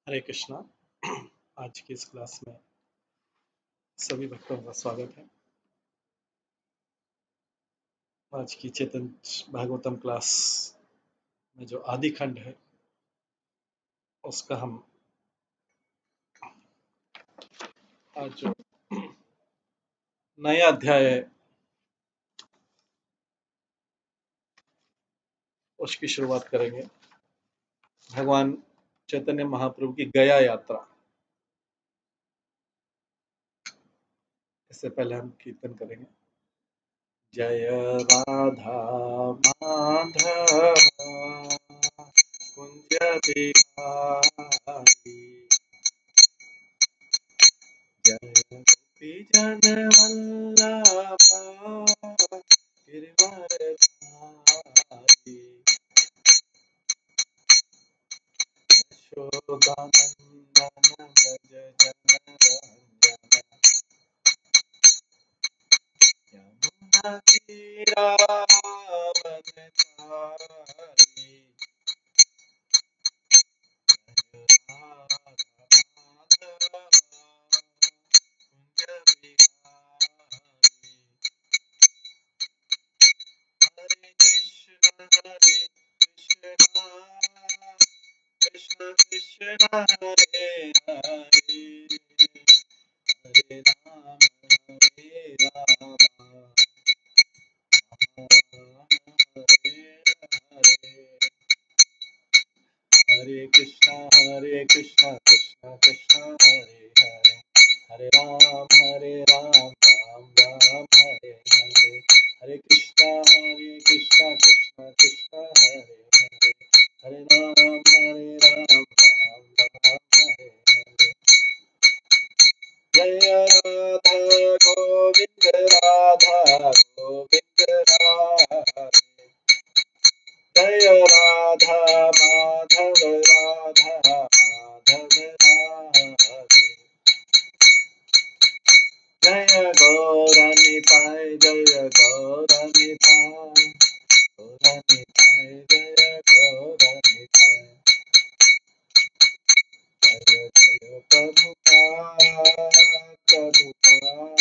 हरे कृष्णा। आज की इस क्लास में सभी भक्तों का स्वागत है। आज की चेतन भागवतम क्लास में जो आदि खंड है उसका हम आज जो नया अध्याय है उसकी शुरुआत करेंगे। भगवान चैतन्य महाप्रभु की गया यात्रा। इससे पहले हम कीर्तन करेंगे। जय राधा माधव कुंज बिहारी जय गोपी जन वल्लभ गिरिवरधारी यशोदानंदन व्रज जनरंजन यमुना तीरावनचारी जय राधा माधव कुंज बिहारी हरे कृष्ण कृष्ण कृष्ण हरे हरे हरे राम हरे हरे हरे कृष्णा कृष्ण कृष्ण हरे हरे हरे राम राम राम हरे हरे हरे कृष्णा कृष्ण कृष्ण हरे हरे हरे राम राम राम हरे हरे जय राधा गोविंद राधे जय राधा माधव राधे जय गौरनिताय जय गौरनिताय गौरनिताय जय गौरनिताय जय जय प्रभुपाद प्रभुपाद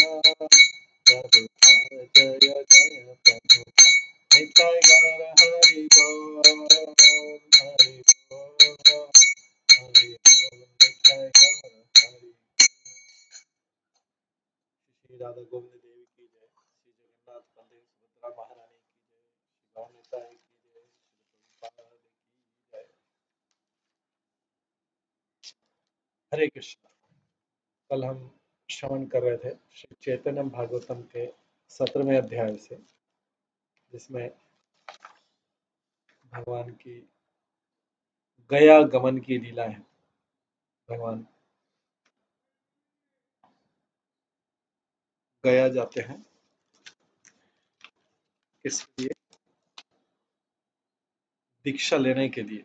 प्रभुपाद जय जय प्रभुपाद निताय गौर हरि बोल हरि बोल हरि बोल निताय गौर हरि। श्री राधा गोविंद देवी की जय। श्री जगन्नाथ बलदेव सुभद्रा महारानी की जय। श्री गौर निताई की जय। श्री प्रभुपाद की जय। हरे कृष्ण। कल हम श्रवण कर रहे थे श्री चैतन्य भागवतम के 17वें अध्याय से, जिसमें भगवान की गया गमन की लीला है। भगवान गया जाते हैं किस लिए? दीक्षा लेने के लिए।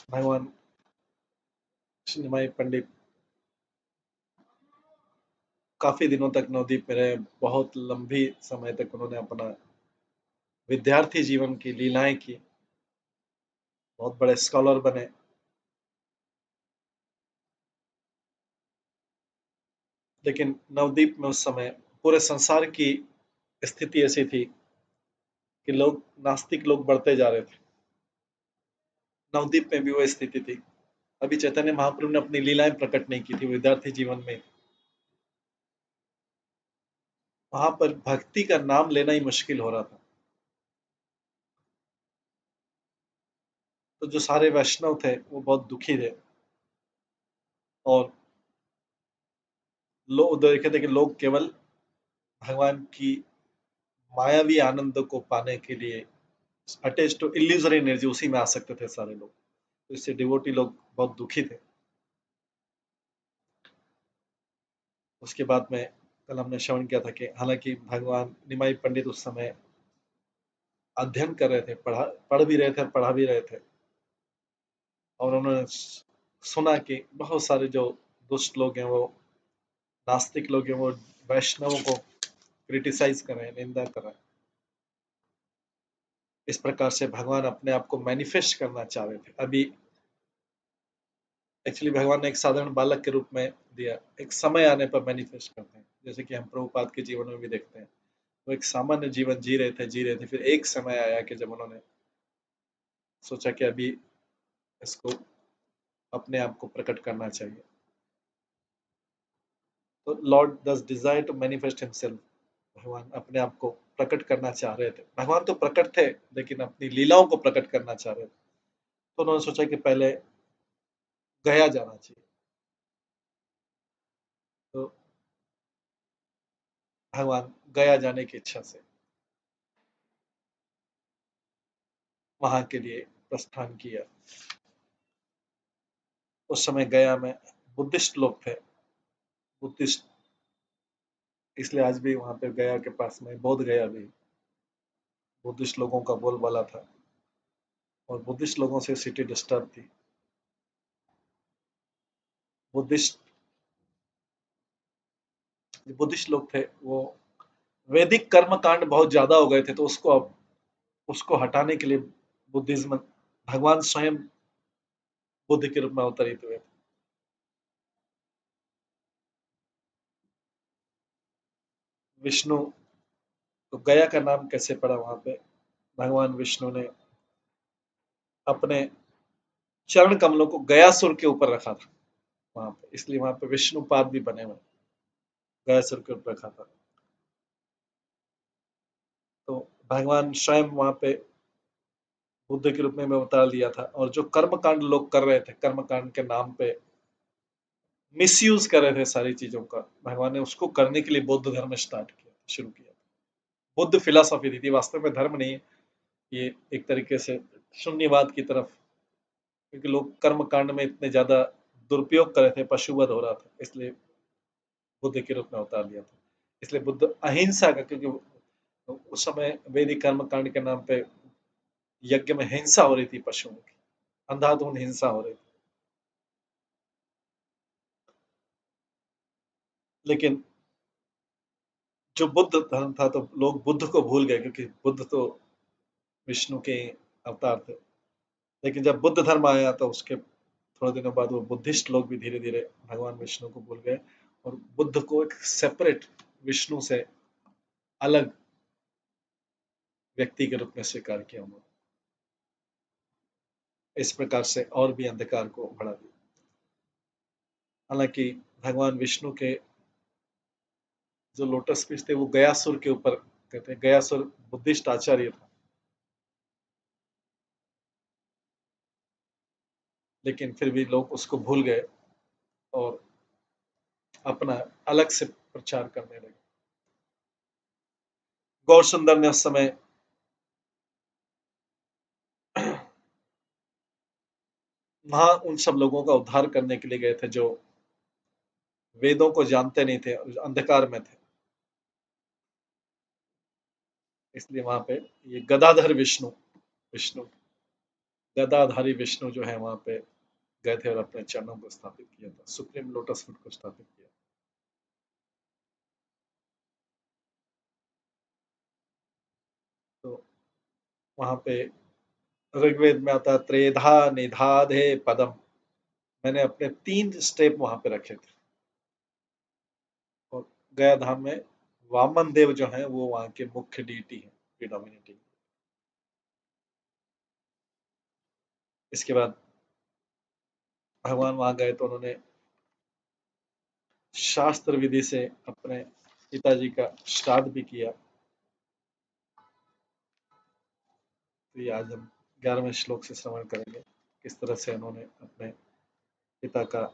भगवान श्री निमाई पंडित काफी दिनों तक नवदीप में रहे। बहुत लंबी समय तक उन्होंने अपना विद्यार्थी जीवन की लीलाएं की। बहुत बड़े स्कॉलर बने। लेकिन नवदीप में उस समय पूरे संसार की स्थिति ऐसी थी कि लोग नास्तिक लोग बढ़ते जा रहे थे। नवदीप में भी वो स्थिति थी। अभी चैतन्य महाप्रभु ने अपनी लीलाएं प्रकट नहीं की थी विद्यार्थी जीवन में। वहां पर भक्ति का नाम लेना ही मुश्किल हो रहा था। तो जो सारे वैष्णव थे वो बहुत दुखी थे और लोग देखे थे कि लोग केवल भगवान की मायावी आनंद को पाने के लिए अटैच टू इल्यूजरी एनर्जी उसी में आ सकते थे सारे लोग। तो इससे डिवोटी लोग बहुत दुखी थे। उसके बाद में कल हमने श्रवण किया था कि हालांकि भगवान निमाई पंडित उस समय अध्ययन कर रहे थे, पढ़ भी रहे थे, पढ़ा भी रहे थे, और उन्होंने सुना कि बहुत सारे जो दुष्ट लोग हैं, वो नास्तिक लोग हैं, वो वैष्णवों को क्रिटिसाइज कर रहे हैं, निंदा कर रहे हैं। इस प्रकार से भगवान अपने आप को मैनिफेस्ट करना चाह रहे थे। अभी एक्चुअली भगवान ने एक साधारण बालक के रूप में दिया, एक समय आने पर मैनिफेस्ट करते हैं, जैसे कि हम प्रभुपाद के जीवन में भी देखते हैं। वो एक सामान्य जीवन जी रहे थे, फिर एक समय आया कि जब उन्होंने सोचा कि अभी इसको अपने आप को प्रकट करना चाहिए। तो लॉर्ड दस डिजायर टू मैनिफेस्ट हिमसेल्फ, भगवान अपने आप को प्रकट करना चाह रहे थे। भगवान तो प्रकट थे, लेकिन अपनी लीलाओं को प्रकट करना चाह रहे थे। तो उन्होंने सोचा कि पहले गया जाना चाहिए। तो भगवान गया जाने की इच्छा से वहां के लिए प्रस्थान किया। उस समय गया में बुद्धिस्ट लोग थे, बुद्धिस्ट, इसलिए आज भी वहां पे गया के पास में बोध गया भी बुद्धिस्ट लोगों का बोलबाला था, और बुद्धिस्ट लोगों से सिटी डिस्टर्ब थी। बुद्धिस्ट बुद्धिस्ट लोग थे, वो वैदिक कर्म कांड बहुत ज्यादा हो गए थे, तो उसको हटाने के लिए बुद्धिज्म, भगवान स्वयं बुद्ध के रूप में अवतरित हुए थे। विष्णु, तो गया का नाम कैसे पड़ा वहां पे? भगवान विष्णु ने अपने चरण कमलों को गयासुर के ऊपर रखा था वहां पे, इसलिए वहां पे विष्णुपाद भी बने हुए, गयासुर के ऊपर रखा था। तो भगवान स्वयं वहां पे बुद्ध के रूप में अवतार लिया था, और जो कर्म कांड लोग कर रहे थे, कर्म कांड के नाम पे मिसयूज कर रहे थे सारी चीजों का, भगवान ने उसको करने के लिए बौद्ध धर्म स्टार्ट किया, शुरू किया। बुद्ध फिलॉसफी दी थी, वास्तव में धर्म नहीं है ये, एक तरीके से शून्यवाद की तरफ, क्योंकि लोग कर्म कांड में इतने ज्यादा दुरुपयोग कर रहे थे, पशुवध हो रहा था, इसलिए बुद्ध के रूप में अवतार लिया था। इसलिए बुद्ध अहिंसा का, क्योंकि उस समय वैदिक कर्म कांड के नाम पे यज्ञ में हिंसा हो रही थी, पशुओं की अंधाधुंध हिंसा हो रही थी। लेकिन जो बुद्ध धर्म था, तो लोग बुद्ध को भूल गए, क्योंकि बुद्ध तो विष्णु के अवतार थे। लेकिन जब बुद्ध धर्म आया, तो उसके थोड़े दिनों बाद वो बुद्धिस्ट लोग भी धीरे धीरे भगवान विष्णु को भूल गए, और बुद्ध को एक सेपरेट, विष्णु से अलग व्यक्ति के रूप में स्वीकार किया उन्होंने। इस प्रकार से और भी अंधकार को बढ़ा दिया। हालांकि भगवान विष्णु के जो लोटस फिश थे, वो गयासुर के ऊपर, कहते हैं गयासुर बुद्धिस्ट आचार्य था, लेकिन फिर भी लोग उसको भूल गए और अपना अलग से प्रचार करने लगे। गौर सुंदर ने उस समय वहां उन सब लोगों का उद्धार करने के लिए गए थे, जो वेदों को जानते नहीं थे, अंधकार में थे। इसलिए वहां पे ये गदाधर विष्णु, विष्णु गदाधारी विष्णु जो है वहां पे गए थे, और अपने चरणों को स्थापित किया था, सुप्रीम लोटस फुट को स्थापित किया। तो वहां पे ऋग्वेद में आता है, त्रेधा निधाधे पदम, मैंने अपने 3 स्टेप वहां पे रखे थे। और गया धाम में वामन देव जो है, वो वहां के मुख्य डीटी है, प्रिडोमिनेटिंग। इसके बाद भगवान वहां गए, तो उन्होंने शास्त्र विधि से अपने पिताजी का श्राद्ध भी किया। तो ये आज हम 11वें श्लोक से श्रवण करेंगे, किस तरह से उन्होंने अपने पिता का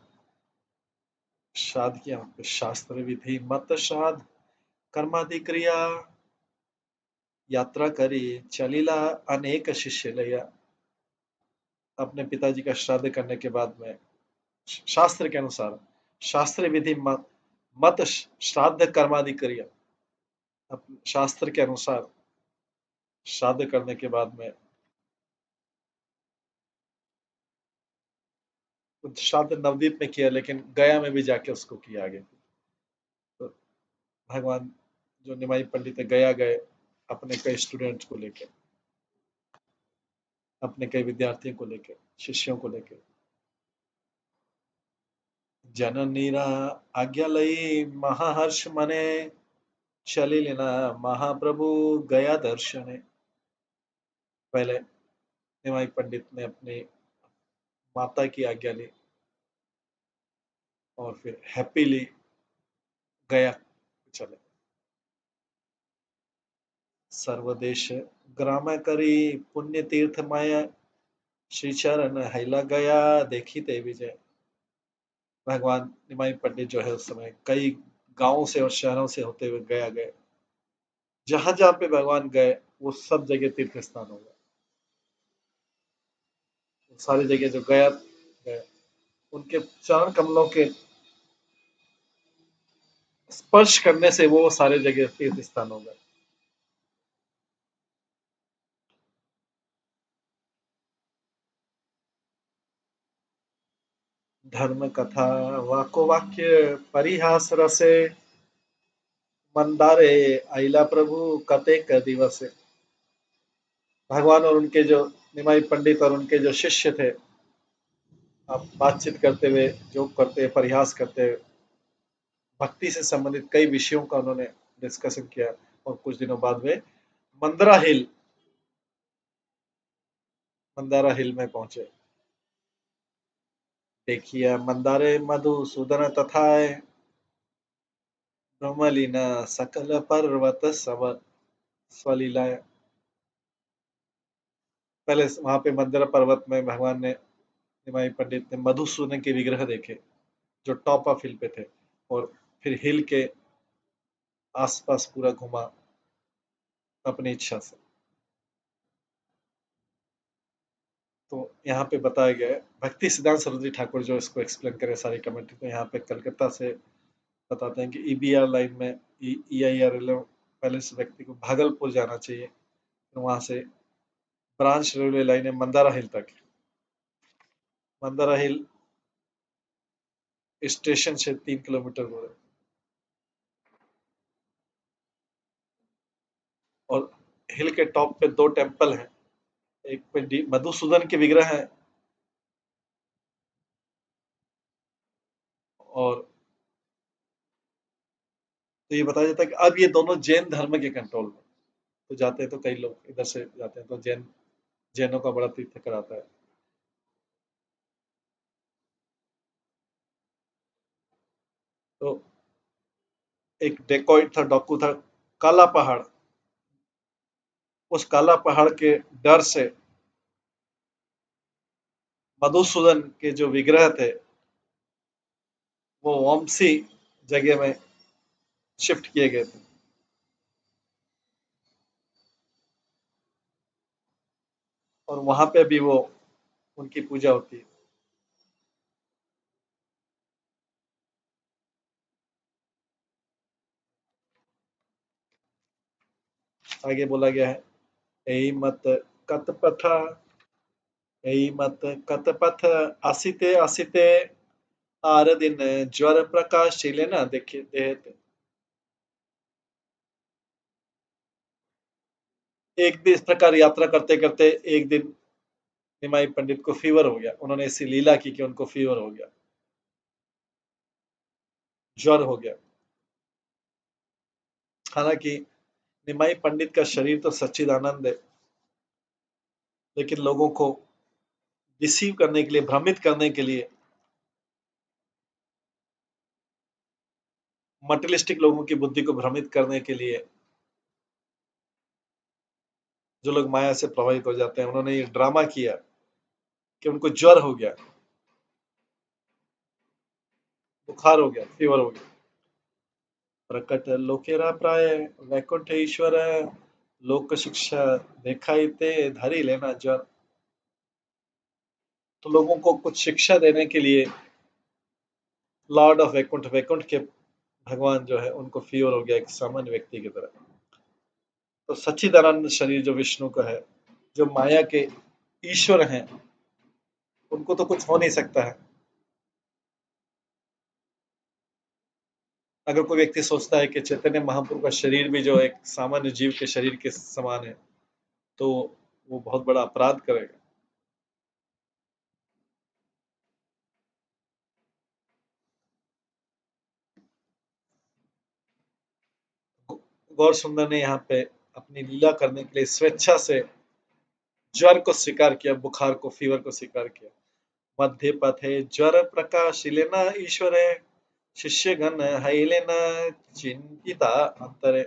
श्राद्ध किया। शास्त्र विधि मत श्राद्ध कर्मादि क्रिया, यात्रा करी चलीला अनेक शिष्य लिया। अपने पिताजी का श्राद्ध करने के बाद में शास्त्र के अनुसार, शास्त्र विधि मत श्राद्ध कर्मादि क्रिया, शास्त्र के अनुसार श्राद्ध करने के बाद में, श्राद्ध नवदीप में किया, लेकिन गया में भी जाके उसको किया आगे। तो भगवान जो निमाई पंडित है, गया गए अपने कई स्टूडेंट्स को लेकर। अपने कई विद्यार्थियों को लेकर, शिष्यों को लेकर। जननीरा आज्ञा लई महाहर्ष मने, चली लेना महाप्रभु गया दर्शने। पहले निमाई पंडित ने अपनी माता की आज्ञा ली और फिर हैप्पीली गया चले। सर्वदेश ग्राम करी पुण्य तीर्थ माया, श्री चरण हैला गया देखी ते विजय। भगवान निमाई पंडित जो है उस समय कई गांवों से और शहरों से होते हुए गया गए। जहां जहां पे भगवान गए वो सब जगह तीर्थ स्थान हो गए। सारी जगह जो गया गए, उनके चरण कमलों के स्पर्श करने से वो सारे जगह तीर्थ स्थान हो गए। धर्म कथा वाको वाक्य परिहास रसे, मंदारे आइला प्रभु कतेक दिवसे। भगवान और उनके जो निमाई पंडित और उनके जो शिष्य थे, आप बातचीत करते हुए, जोक करते, परिहास करते, भक्ति से संबंधित कई विषयों का उन्होंने डिस्कशन किया। और कुछ दिनों बाद वे मंदरा हिल मंदारा हिल में पहुंचे। देखिए मंदारे मधुसूदन तथा ब्रह्मलीना सकल पर्वत स्वलीलाएं। पहले वहां पे मंदरा पर्वत में भगवान ने, निमाई पंडित ने मधुसूदन के विग्रह देखे जो टॉप ऑफ हिल पे थे, और फिर हिल के आसपास पूरा घुमा अपनी इच्छा से। तो यहाँ पे बताया गया है, भक्ति सिद्धांत सरस्वती ठाकुर जो इसको एक्सप्लेन करे सारी कमेंट्री, तो यहाँ पे कलकत्ता से बताते हैं कि ईबीआर लाइन में ईआईआर पहले इस व्यक्ति को भागलपुर जाना चाहिए, फिर वहां से ब्रांच रेलवे लाइन है मंदारा हिल तक। मंदारा हिल स्टेशन से 3 किलोमीटर दूर है। और हिल के टॉप पे 2 टेम्पल हैं, एक पे मधुसूदन के विग्रह हैं, और तो ये बताया जाता है कि अब ये दोनों जैन धर्म के कंट्रोल में। तो जाते हैं तो कई लोग इधर से जाते हैं तो जैनों का बड़ा तीर्थ कराता है। तो एक डेकॉइट था, डाकू था, काला पहाड़। उस काला पहाड़ के डर से मधुसूदन के जो विग्रह थे वो वंशी जगह में शिफ्ट किए गए थे, और वहां पे भी वो उनकी पूजा होती है। आगे बोला गया है, एई मत कत पथा एई मत कत पथ आसिते आसिते, आर दिन ज्वर प्रकाश चिले ना देखे देहते। एक दिन इस प्रकार यात्रा करते करते एक दिन निमाई पंडित को फीवर हो गया। उन्होंने ऐसी लीला की कि उनको फीवर हो गया, ज्वर हो गया। हालांकि निमाई पंडित का शरीर तो सच्चिदानंद है, लेकिन लोगों को डिसीव करने के लिए, भ्रमित करने के लिए, मटेरियलिस्टिक लोगों की बुद्धि को भ्रमित करने के लिए, जो लोग माया से प्रभावित हो जाते हैं, उन्होंने ये ड्रामा किया कि उनको ज्वर हो गया, बुखार हो गया, फीवर हो गया। प्रकट लोकेरा प्राय वैकुंठ ईश्वर, लोक शिक्षा दिखाई ते धरी लेना ज्वर। तो लोगों को कुछ शिक्षा देने के लिए लॉर्ड ऑफ वैकुंठ, वैकुंठ के भगवान जो है, उनको फीवर हो गया एक सामान्य व्यक्ति की तरह। तो सच्चिदानंद शरीर जो विष्णु का है, जो माया के ईश्वर हैं, उनको तो कुछ हो नहीं सकता है। अगर कोई व्यक्ति सोचता है कि चैतन्य महाप्रभु का शरीर भी जो एक सामान्य जीव के शरीर के समान है, तो वो बहुत बड़ा अपराध करेगा। गौर सुंदर ने यहाँ पे अपनी लीला करने के लिए स्वेच्छा से ज्वर को स्वीकार किया, बुखार को, फीवर को स्वीकार किया। मध्य पथे ज्वर प्रकाशिलेन ईश्वर शिष्यगण हैलेन चिंतिता अंतरे।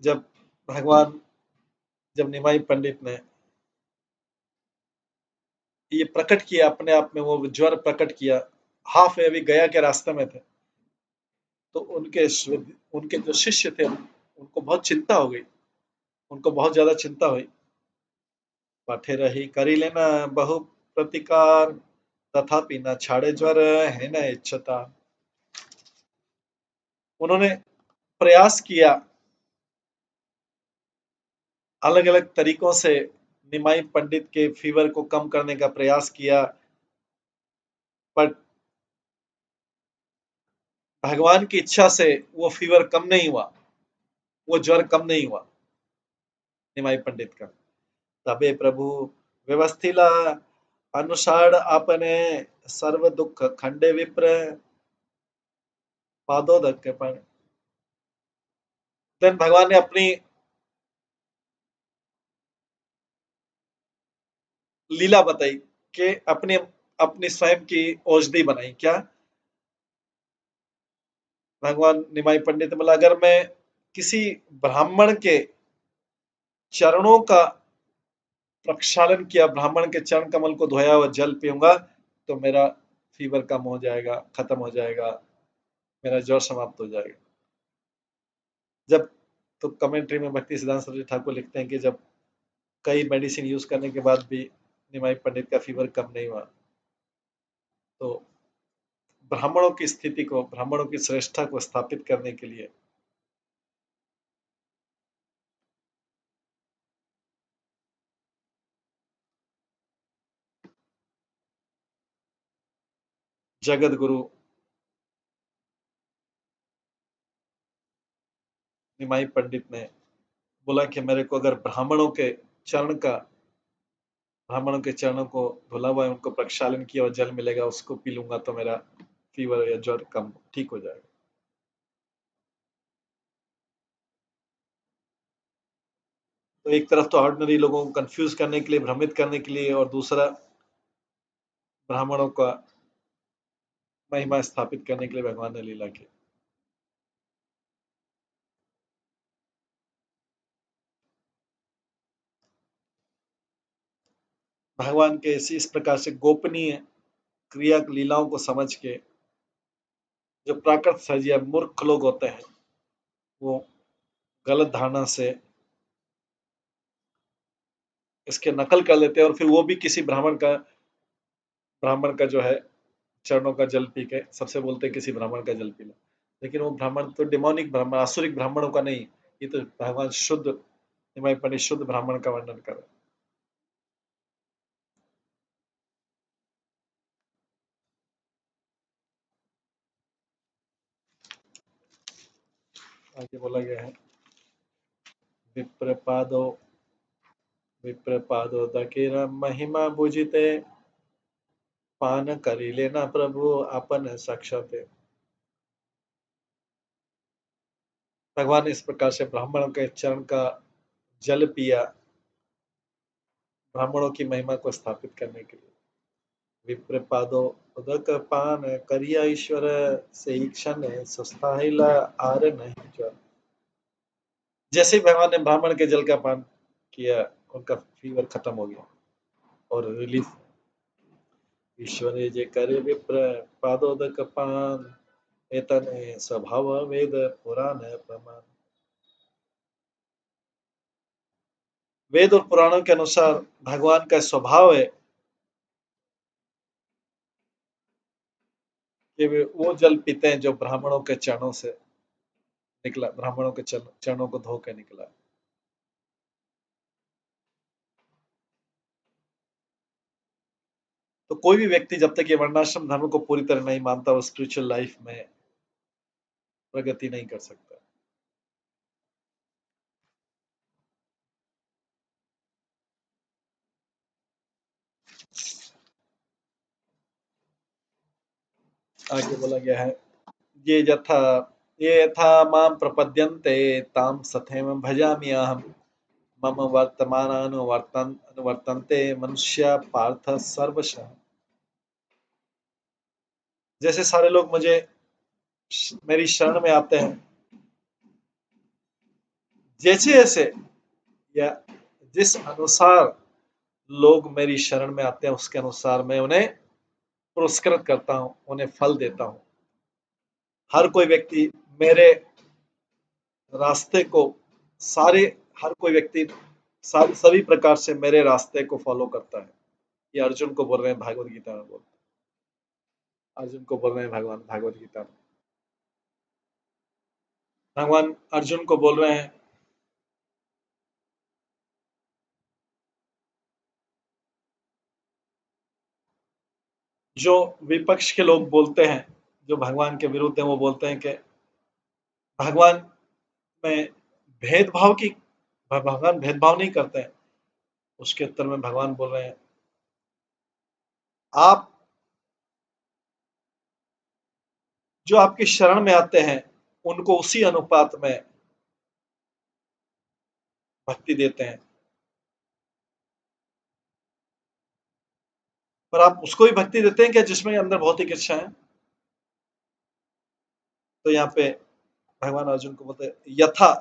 जब भगवान, जब निमाई पंडित ने ये प्रकट किया अपने आप में, वो ज्वर प्रकट किया, हाफ वे अभी गया के रास्ते में थे, तो उनके जो शिष्य थे उनको बहुत चिंता हो गई, उनको बहुत ज्यादा चिंता हुई। पठे रही करी लेना बहु प्रतिकार, तथापि न छाड़े ज्वर है न इच्छता। उन्होंने प्रयास किया, अलग अलग तरीकों से निमाई पंडित के फीवर को कम करने का प्रयास किया, पर भगवान की इच्छा से वो फीवर कम नहीं हुआ, वो ज्वर कम नहीं हुआ निमाई पंडित का। तबे प्रभु व्यवस्थिला अनुसार आपने सर्व दुख खंडे विप्र पादोदक के पर। देन भगवान ने अपनी लीला बताई कि अपनी अपनी स्वयं की औषधि बनाई। क्या? भगवान निमाई पंडित ने बोला, अगर मैं किसी ब्राह्मण के चरणों का प्रक्षालन किया, ब्राह्मण के चरण कमल को धोया हुआ जल पीऊंगा, तो मेरा फीवर कम हो जाएगा, खत्म हो जाएगा, मेरा ज्वर समाप्त हो जाएगा। जब, तो कमेंट्री में भक्ति सिद्धांत सरस्वती ठाकुर लिखते हैं कि जब कई मेडिसिन यूज करने के बाद भी निमाई पंडित का फीवर कम नहीं हुआ, तो ब्राह्मणों की स्थिति को, ब्राह्मणों की श्रेष्ठता को स्थापित करने के लिए जगत गुरु निमाई पंडित ने बोला कि मेरे को अगर ब्राह्मणों के चरणों को धुला हुआ है, उनको प्रक्षालन किया और जल मिलेगा, उसको पी लूंगा तो मेरा फीवर या ज्वर कम ठीक हो जाएगा। तो एक तरफ तो ऑर्डिनरी लोगों को कंफ्यूज करने के लिए, भ्रमित करने के लिए, और दूसरा ब्राह्मणों का महिमा स्थापित करने के लिए भगवान ने लीला की। भगवान के इस प्रकार से गोपनीय क्रिया लीलाओं को समझ के जो प्राकृत सजिया मूर्ख लोग होते हैं, वो गलत धारणा से इसके नकल कर लेते हैं, और फिर वो भी किसी ब्राह्मण का जो है चरणों का जल पी के सबसे बोलते हैं किसी ब्राह्मण का जल पी लो, लेकिन वो ब्राह्मण तो डिमोनिक ब्राह्मण, आसुरिक ब्राह्मणों का नहीं, ये तो भगवान शुद्ध, निमाई पंडित शुद्ध ब्राह्मण का वर्णन कर रहे हैं। आगे बोला गया है, विप्रपादो विप्रपादोदकेर महिमा बुझिते, पान करी लेना प्रभु अपन साक्षाते। भगवान ने इस प्रकार से ब्राह्मणों के चरण का जल पिया, ब्राह्मणों की महिमा को स्थापित करने के लिए। विप्रपादो उदक पान करिया ईश्वर, से ही क्षण सुस्ताहिला आर नहीं ज्वर। जैसे ही भगवान ने ब्राह्मण के जल का पान किया, उनका फीवर खत्म हो गया और रिलीफ। ईश्वर जे करे विप्र पादोदक पान, एतने स्वभाव वेद पुराण प्रमाण। वेद और पुराणों के अनुसार भगवान का स्वभाव है कि वे वो जल पीते हैं जो ब्राह्मणों के चरणों से निकला, ब्राह्मणों के चरणों को धो के निकला। तो कोई भी व्यक्ति जब तक ये वर्णाश्रम धर्म को पूरी तरह नहीं मानता, वो स्पिरिचुअल लाइफ में प्रगति नहीं कर सकता। आगे बोला गया है, ये यथा मां प्रपद्यन्ते तां तथैव भजामि अहम् मम वर्तमानानुवर्तन्ते मनुष्य पार्थ सर्वशः। जैसे सारे लोग मेरी शरण में आते हैं, जैसे जैसे या जिस अनुसार लोग मेरी शरण में आते हैं उसके अनुसार मैं उन्हें पुरस्कृत करता हूं, उन्हें फल देता हूं। हर कोई व्यक्ति मेरे रास्ते को सारे हर कोई व्यक्ति सभी प्रकार से मेरे रास्ते को फॉलो करता है। ये अर्जुन को बोल रहे हैं भागवत गीता में बोल अर्जुन को बोल रहे हैं भगवान भागवत गीता में। भगवान अर्जुन को बोल रहे हैं जो विपक्ष के लोग बोलते हैं, जो भगवान के विरुद्ध हैं, वो बोलते हैं कि भगवान में भगवान भेदभाव नहीं करते हैं। उसके उत्तर में भगवान बोल रहे हैं आप जो आपकी शरण में आते हैं उनको उसी अनुपात में भक्ति देते हैं, पर आप उसको भी भक्ति देते हैं क्या जिसमें अंदर भौतिक इच्छा है। तो यहाँ पे भगवान अर्जुन को बोलते हैं यथा,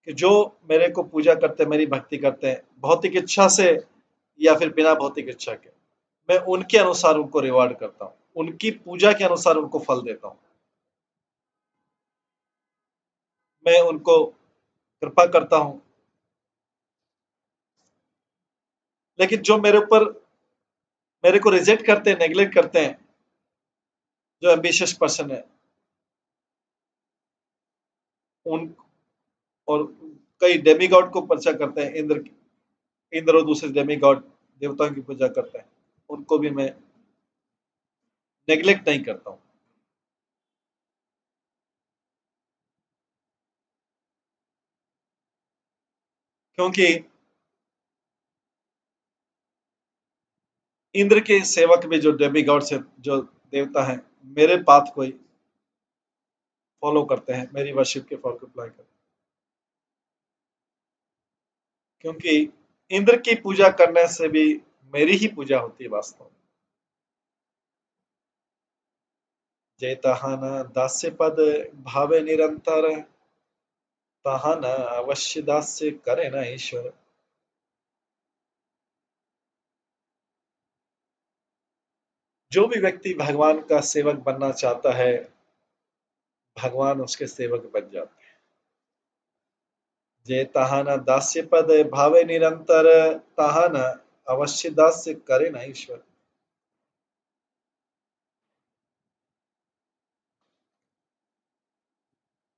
कि जो मेरे को पूजा करते हैं, मेरी भक्ति करते हैं भौतिक इच्छा से या फिर बिना भौतिक इच्छा के, मैं उनके अनुसार उनको रिवार्ड करता हूँ, उनकी पूजा के अनुसार उनको फल देता हूँ। मैं उनको कृपा करता हूँ। लेकिन जो मेरे को रिजेक्ट करते हैं, नेग्लेक्ट करते हैं, जो एम्बिशियस पर्सन है उन और कई डेमी गॉड को पूजा करते हैं, इंद्र और दूसरे डेमी गॉड देवताओं की पूजा करते हैं, उनको भी मैं नेग्लेक्ट नहीं करता हूँ। क्योंकि इंद्र के सेवक भी जो डेमी गॉड से जो देवता हैं मेरे पाथ को ही फॉलो करते हैं, मेरी वर्शिप के फॉर अप्लाई करते हैं। क्योंकि इंद्र की पूजा करने से भी मेरी ही पूजा होती है वास्तव में। जैतहा न दास्य पद भावे निरंतर, तहा न अवश्य दास्य करे न ईश्वर। जो भी व्यक्ति भगवान का सेवक बनना चाहता है, भगवान उसके सेवक बन जाते हैं। जे तहा न दास्य पद भावे निरंतर, तहा न अवश्य दास्य करे न ईश्वर।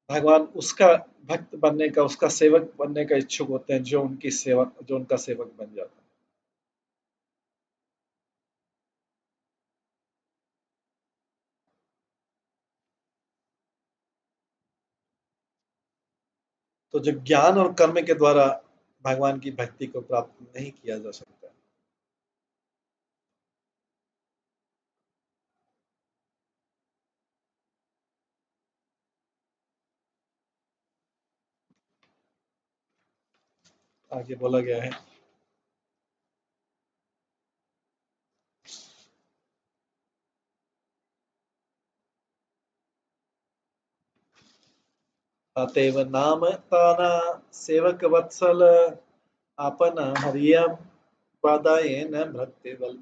भगवान उसका भक्त बनने का, उसका सेवक बनने का इच्छुक होते हैं जो उनका सेवक बन जाता है। तो जो ज्ञान और कर्म के द्वारा भगवान की भक्ति को प्राप्त नहीं किया जा सकता। आगे बोला गया है अतएव नाम ताना सेवक वत्सल, आपन हरिय पदाय न भक्ति बल।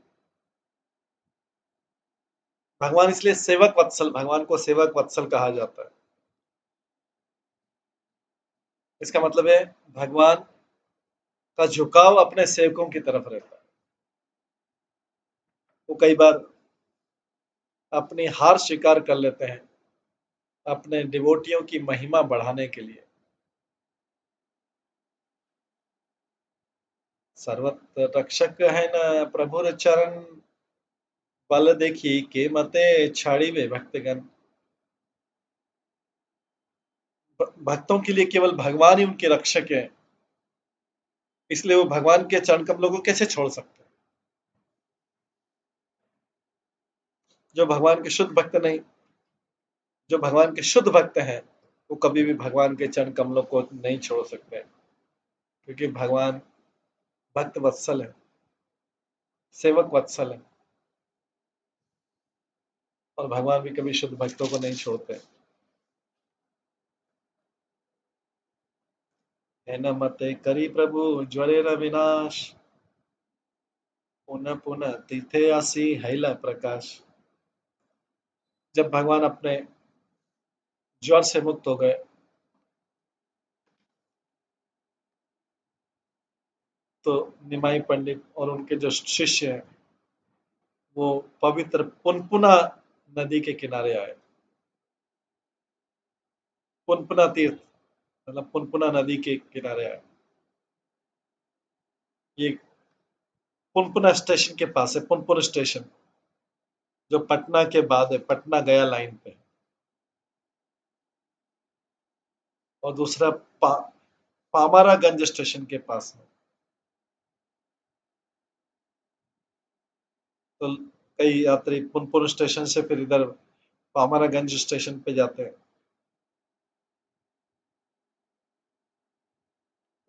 भगवान इसलिए सेवक वत्सल, भगवान को सेवक वत्सल कहा जाता है। इसका मतलब है भगवान का झुकाव अपने सेवकों की तरफ रहता है। वो कई बार अपनी हार स्वीकार कर लेते हैं अपने डिवोटियों की महिमा बढ़ाने के लिए। सर्वत्र रक्षक है न प्रभुर चरण, बल देखी के मते छाड़ी वे भक्तगण। भक्तों के लिए केवल भगवान ही उनके रक्षक है, इसलिए वो भगवान के चरण कमलों को कैसे छोड़ सकते हैं। जो भगवान के शुद्ध भक्त नहीं, जो भगवान के शुद्ध भक्त हैं वो कभी भी भगवान के चरण कमलों को नहीं छोड़ सकते, क्योंकि भगवान भक्त वत्सल है, सेवक वत्सल है, और भगवान भी कभी शुद्ध भक्तों को नहीं छोड़ते। है न मते करी प्रभु ज्वरेर विनाश, पुनः पुनः तीर्थे आसी हैला प्रकाश। जब भगवान अपने ज्वर से मुक्त हो गए तो निमाई पंडित और उनके जो शिष्य हैं वो पवित्र पुनपुना नदी के किनारे आए। पुनपुना तीर्थ मतलब पुनपुना नदी के किनारे आए। ये पुनपुना स्टेशन के पास है, पुनपुन स्टेशन जो पटना के बाद है, पटना गया लाइन पे। और दूसरा पामारागंज स्टेशन के पास है। तो कई यात्री पुनपुन स्टेशन से फिर इधर पामारागंज स्टेशन पे जाते हैं।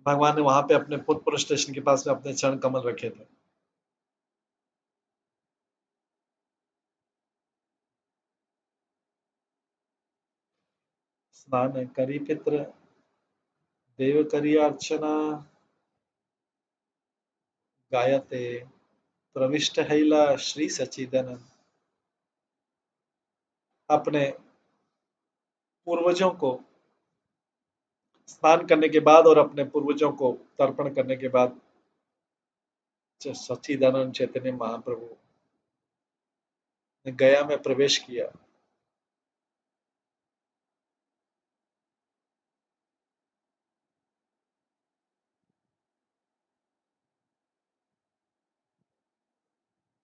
भगवान ने वहां पे अपने पुनपुन स्टेशन के पास में अपने चरण कमल रखे थे। स्नान करी पित्र देव करी अर्चना, गायते प्रविष्ट हैला श्री सचिदानंद। अपने पूर्वजों को स्नान करने के बाद और अपने पूर्वजों को तर्पण करने के बाद सच्चिदानंद चैतन्य महाप्रभु ने गया में प्रवेश किया।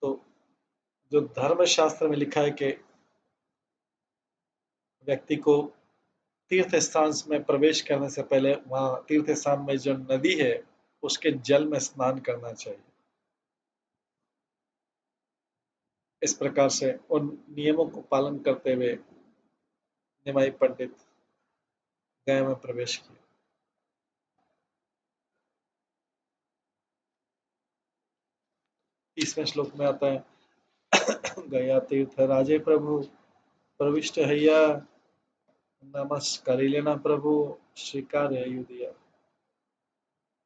तो जो धर्म शास्त्र में लिखा है कि व्यक्ति को तीर्थ स्थान में प्रवेश करने से पहले वहां तीर्थ स्थान में जो नदी है उसके जल में स्नान करना चाहिए। इस प्रकार से उन नियमों को पालन करते हुए निमाई पंडित गया में प्रवेश किया। 30वें श्लोक में आता है गया तीर्थ राजे प्रभु प्रविष्ट हैया, नमस्कार लेना प्रभु स्वीकार दिया।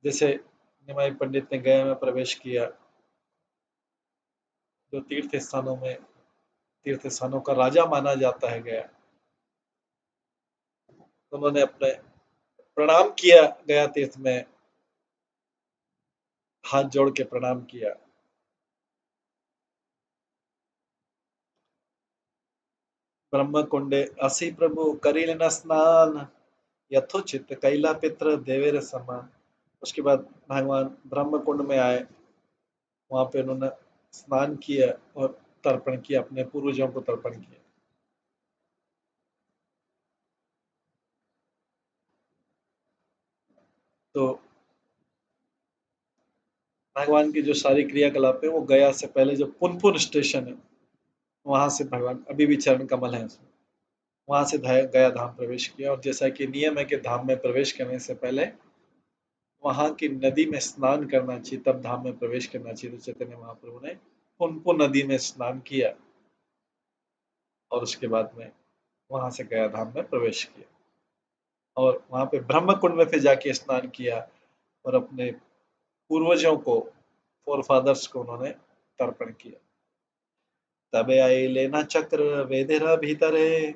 जैसे निमाई पंडित ने गया में प्रवेश किया, जो तीर्थ स्थानों का राजा माना जाता है गया, उन्होंने अपने प्रणाम किया, गया तीर्थ में हाथ जोड़ के प्रणाम किया। ब्रह्म कुंडे असी प्रभु करी लेना स्नान, यथोचित कैला पित्र देवेर समान। उसके बाद भगवान ब्रह्म कुंड में आए, वहां पे उन्होंने स्नान किया और तर्पण किया, अपने पूर्वजों को तर्पण किया। तो भगवान की जो सारी क्रियाकलाप है वो गया से पहले जो पुनपुन स्टेशन है वहां से भगवान अभी भी चरण कमल है उसमें, वहां से गया धाम प्रवेश किया। और जैसा कि नियम है कि धाम में प्रवेश करने से पहले वहां की नदी में स्नान करना चाहिए, तब धाम में प्रवेश करना चाहिए। तो चैतन्य महाप्रभु ने पुनपुन नदी में स्नान किया और उसके बाद में वहां से गया धाम में प्रवेश किया और वहां पे ब्रह्म कुंड में फिर जाके स्नान किया और अपने पूर्वजों को, फोर फादर्स को उन्होंने तर्पण किया। तबे आई लेना चक्र वेदेरा भीतरे,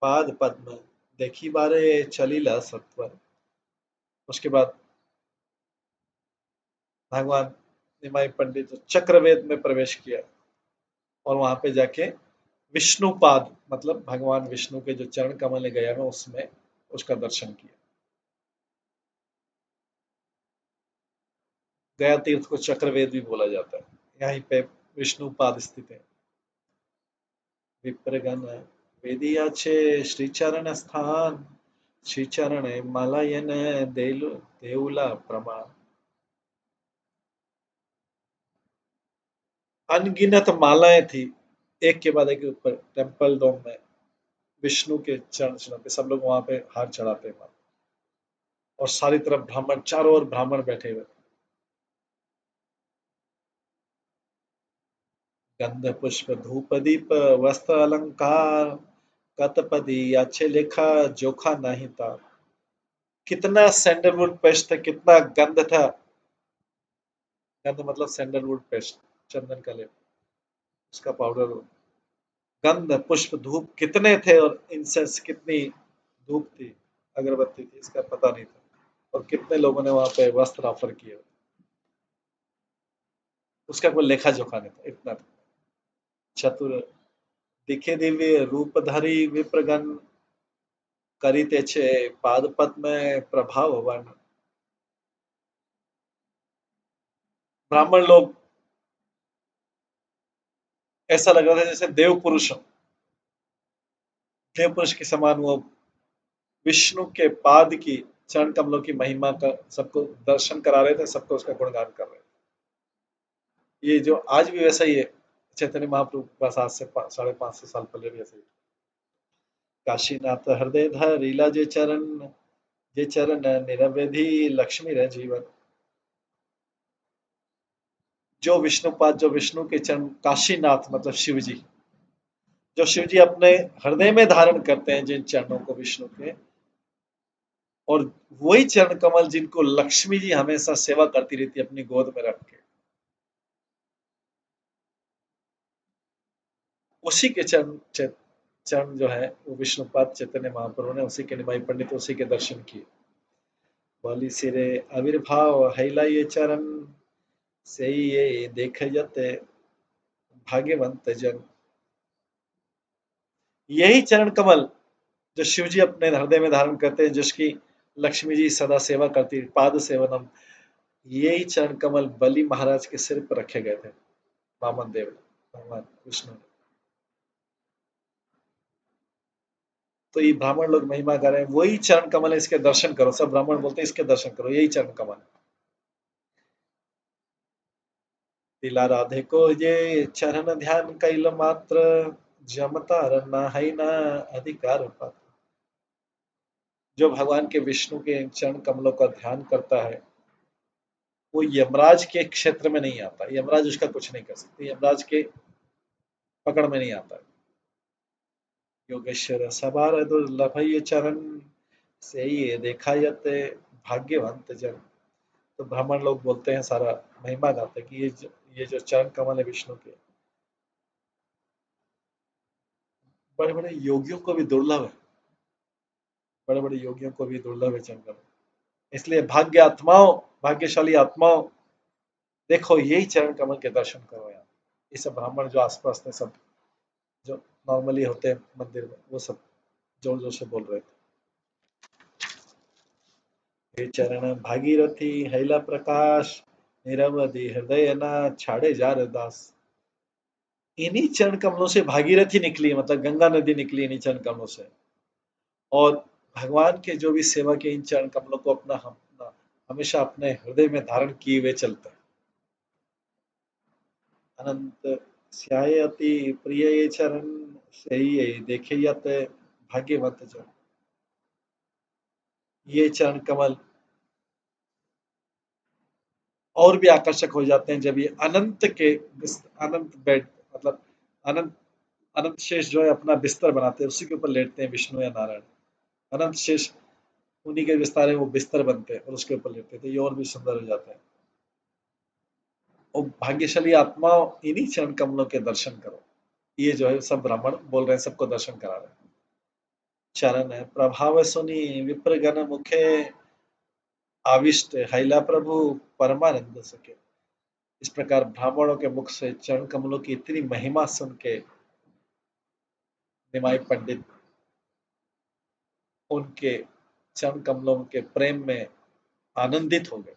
पाद पद्म देखी बारे चलीला सत्वर। उसके बाद भगवान निमाई पंडित चक्रवेद में प्रवेश किया और वहां पे जाके विष्णुपाद मतलब भगवान विष्णु के जो चरण कमल गया में उसमें उसका दर्शन किया। गया तीर्थ को चक्रवेद भी बोला जाता है, यहीं पे विष्णुपाद स्थित है। विप्रगण वेदिया छे श्रीचरण स्थान, श्रीचरण मलयन देउला प्रमाण। अनगिनत मालाएं थी एक के बाद एक ऊपर टेम्पल डोम में विष्णु के चरण चढ़ाते, सब लोग वहां पे हाथ चढ़ाते हैं। और सारी तरफ ब्राह्मण, चारों ओर ब्राह्मण बैठे हुए। गंध पुष्प धूप दीप वस्त्र अलंकार, कतपदी अच्छे लेखा जोखा नहीं था। कितना सैंडलवुड पेस्ट था, कितना गंध था। गंध मतलब सैंडलवुड पेस्ट, चंदन का लेप, उसका पाउडर। गंध पुष्प धूप कितने थे, और इंसेंस कितनी, धूप थी, अगरबत्ती थी, इसका पता नहीं था। और कितने लोगों ने वहां पे वस्त्र ऑफर किए, उसका कोई लेखा जोखा नहीं था, इतना था। चतुर दिखे दिव्य रूपधारी विप्रगण, करिते छे पादपद में प्रभाव वन। ब्राह्मण लोग, ऐसा लग रहा था जैसे देव पुरुष हो, देव पुरुष के समान वो विष्णु के पाद की, चरण कमलों की महिमा का सबको दर्शन करा रहे थे, सबको उसका गुणगान कर रहे थे। ये जो आज भी वैसा ही है, चैतन्य महाप्रभु बस आज से 550 साल पहले भी ऐसा ही। काशीनाथ हृदय धरिला जे चरण निरवधि लक्ष्मी रह जीवन। जो विष्णुपाद, जो विष्णु के चरण, काशीनाथ मतलब शिव जी, जो शिव जी अपने हृदय में धारण करते हैं जिन चरणों को विष्णु के, और वही चरण कमल जिनको लक्ष्मी जी हमेशा सेवा करती रहती है अपनी गोद में रख के, उसी के चरण जो है वो विष्णुपाद चैतन्य महाप्रभु ने, उसी के निमाई पंडित, उसी के दर्शन किए। वाली सिरे आविर्भाव हैला ये चरण, से ये देख जते भाग्यवंत जन। यही चरण कमल जो शिव जी अपने हृदय में धारण करते हैं, जिसकी लक्ष्मी जी सदा सेवा करती है, पाद सेवनम, यही चरण कमल बलि महाराज के सिर पर रखे गए थे, वामन देव ने, भगवान विष्णु ने। तो ये ब्राह्मण लोग महिमा कर रहे हैं, वही चरण कमल है, इसके दर्शन करो। सब ब्राह्मण बोलते हैं इसके दर्शन करो, यही चरण कमल। तिला राधे को ये चरण ध्यान कैल मात्र, जमता रन्ना है ना अधिकार पात्र। जो भगवान के विष्णु के चरण कमलों का ध्यान करता है, वो यमराज के क्षेत्र में नहीं आता, यमराज उसका कुछ नहीं कर सकते, यमराज के पकड़ में नहीं आता। योगेश्वर सवार दुर्लभ ये चरण, से ये देखा जाते भाग्यवंत जन। तो ब्राह्मण लोग बोलते हैं, सारा महिमा गाते हैं कि ये जो चरण कमल है विष्णु के, बड़े बड़े योगियों को भी दुर्लभ है, बड़े बड़े योगियों को भी दुर्लभ है चरण कमल। इसलिए भाग्य आत्माओं, भाग्यशाली आत्माओं, देखो यही चरण कमल के दर्शन करो यार। ये सब ब्राह्मण जो आसपास थे, सब जो नॉर्मली होते हैं मंदिर में, वो सब जोर जोर से बोल रहे थे। हे चरण भागीरथी हैला प्रकाश, निरवधि हृदय ना छाड़े जार दास। इन्हीं चरण कमलों से भागीरथी निकली, मतलब गंगा नदी निकली इन्हीं चरण कमलों से। और भगवान के जो भी सेवा के, इन चरण कमलों को हमेशा अपने हृदय में धारण किए हुए चलता है। अनंत स्याय अति प्रिय ये चरण, सही है देखे यत भाग्यवंत जन। ये चरण कमल और भी आकर्षक हो जाते हैं जब ये अनंत बेड, मतलब अनंत अनंत शेष जो है अपना बिस्तर बनाते हैं, उसी के ऊपर लेटते हैं विष्णु या नारायण। अनंत शेष उन्हीं के विस्तार है, वो बिस्तर बनते हैं और उसके ऊपर लेटते हैं, तो ये और भी सुंदर हो जाता है। और भाग्यशाली आत्मा, इन्हीं चरण कमलों के दर्शन करो। ये जो है सब ब्राह्मण बोल रहे हैं, सबको दर्शन करा रहे हैं। चरण है प्रभाव सुनी विप्रगण मुखे, आविष्ट हैला प्रभु परमानंद सके। इस प्रकार ब्राह्मणों के मुख से चरण कमलों की इतनी महिमा सुन के निमाई पंडित उनके चरण कमलों के प्रेम में आनंदित हो गए।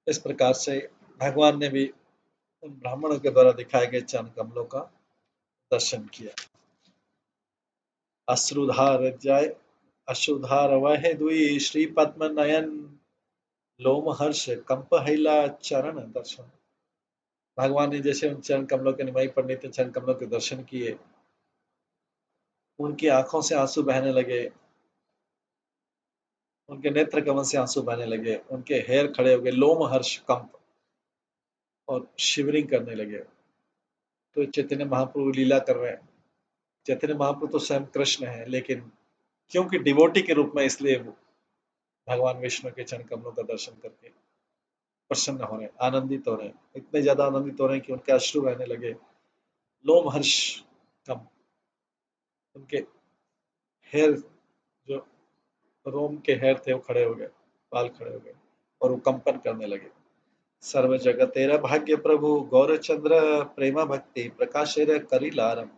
इस प्रकार से भगवान ने भी उन ब्राह्मणों के द्वारा दिखाए गए चरण कमलों का दर्शन किया। अश्रुधार जाय अश्रुधार वह दुई श्री पद्म नयन लोमहर्ष कंपहैला चरण दर्शन। भगवान ने जैसे उन चरण कमलों के निमाई पंडित चरण कमलों के दर्शन किए, उनकी आंखों से आंसू बहने लगे, उनके नेत्र कमल से आंसू बहने लगे, उनके हेयर खड़े हो गए, लोमहर्ष कंप और शिवरिंग करने लगे। तो चैतन्य महाप्रभु लीला कर रहे हैं। चैतन्य महाप्रभु तो स्वयं कृष्ण है, लेकिन क्योंकि डिवोटी के रूप में, इसलिए वो भगवान विष्णु के चरण कमलों का दर्शन करके प्रसन्न हो रहे हैं, आनंदित हो रहे हैं, इतने ज्यादा आनंदित हो रहे हैं कि उनके अश्रु बहने लगे, लोमहर्ष कम, उनके हेयर, जो रोम के हेयर थे वो खड़े हो गए, बाल खड़े हो गए और वो कंपन करने लगे। सर्व जगत तेरा भाग्य प्रभु गौरचंद्र प्रेमा भक्ति प्रकाशेर करिलारम।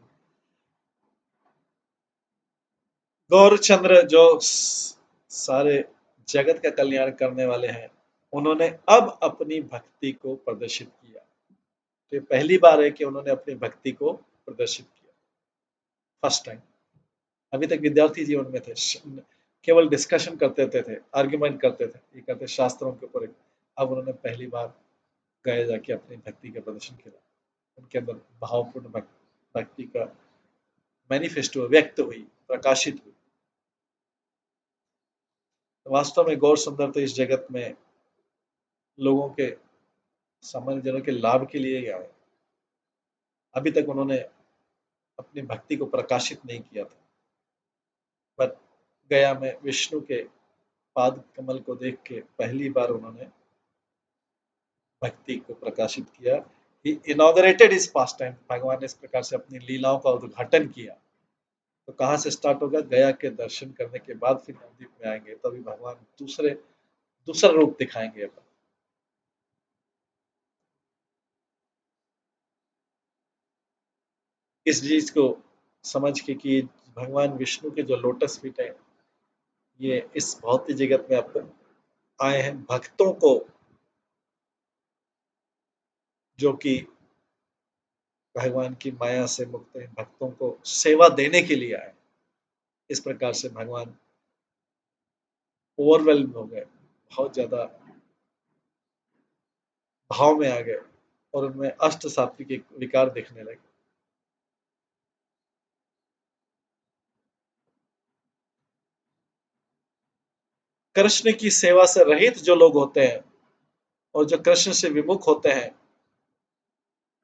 गौरचंद्र जो सारे जगत का कल्याण करने वाले हैं, उन्होंने अब अपनी भक्ति को प्रदर्शित किया। तो ये पहली बार है कि उन्होंने अपनी भक्ति को प्रदर्शित किया, फर्स्ट टाइम। अभी तक विद्यार्थी जीवन में थे, केवल डिस्कशन करते थे, आर्ग्यूमेंट करते थे, ये करते शास्त्रों के ऊपर। अब उन्होंने पहली बार गए जाके अपनी भक्ति का प्रदर्शन किया, उनके अंदर भावपूर्ण भक्ति का मैनिफेस्टो व्यक्त हुई, प्रकाशित हुई। वास्तव में गौर सुंदर तो इस जगत में लोगों के, सामान्य जनों के लाभ के लिए ही आए। अभी तक उन्होंने अपनी भक्ति को प्रकाशित नहीं किया था, पर गया में विष्णु के पाद कमल को देख के पहली बार उन्होंने भक्ति को प्रकाशित किया। ही इनॉग्रेटेड इज पास्ट टाइम। भगवान ने इस प्रकार से अपनी लीलाओं का उद्घाटन किया। तो कहाँ से स्टार्ट होगा? गया के दर्शन करने के बाद फिर नवद्वीप में आएंगे, तभी भगवान दूसरा रूप दिखाएंगे अपन। इस चीज को समझ के कि भगवान विष्णु के जो लोटस फीट है, ये इस भौतिक जगत में अब आए हैं भक्तों को, जो कि भगवान की माया से मुक्त हैं, भक्तों को सेवा देने के लिए आए। इस प्रकार से भगवान ओवरवेल्म हो गए, बहुत ज्यादा भाव में आ गए और उनमें अष्ट सात्विक विकार दिखने लगे। कृष्ण की सेवा से रहित जो लोग होते हैं और जो कृष्ण से विमुख होते हैं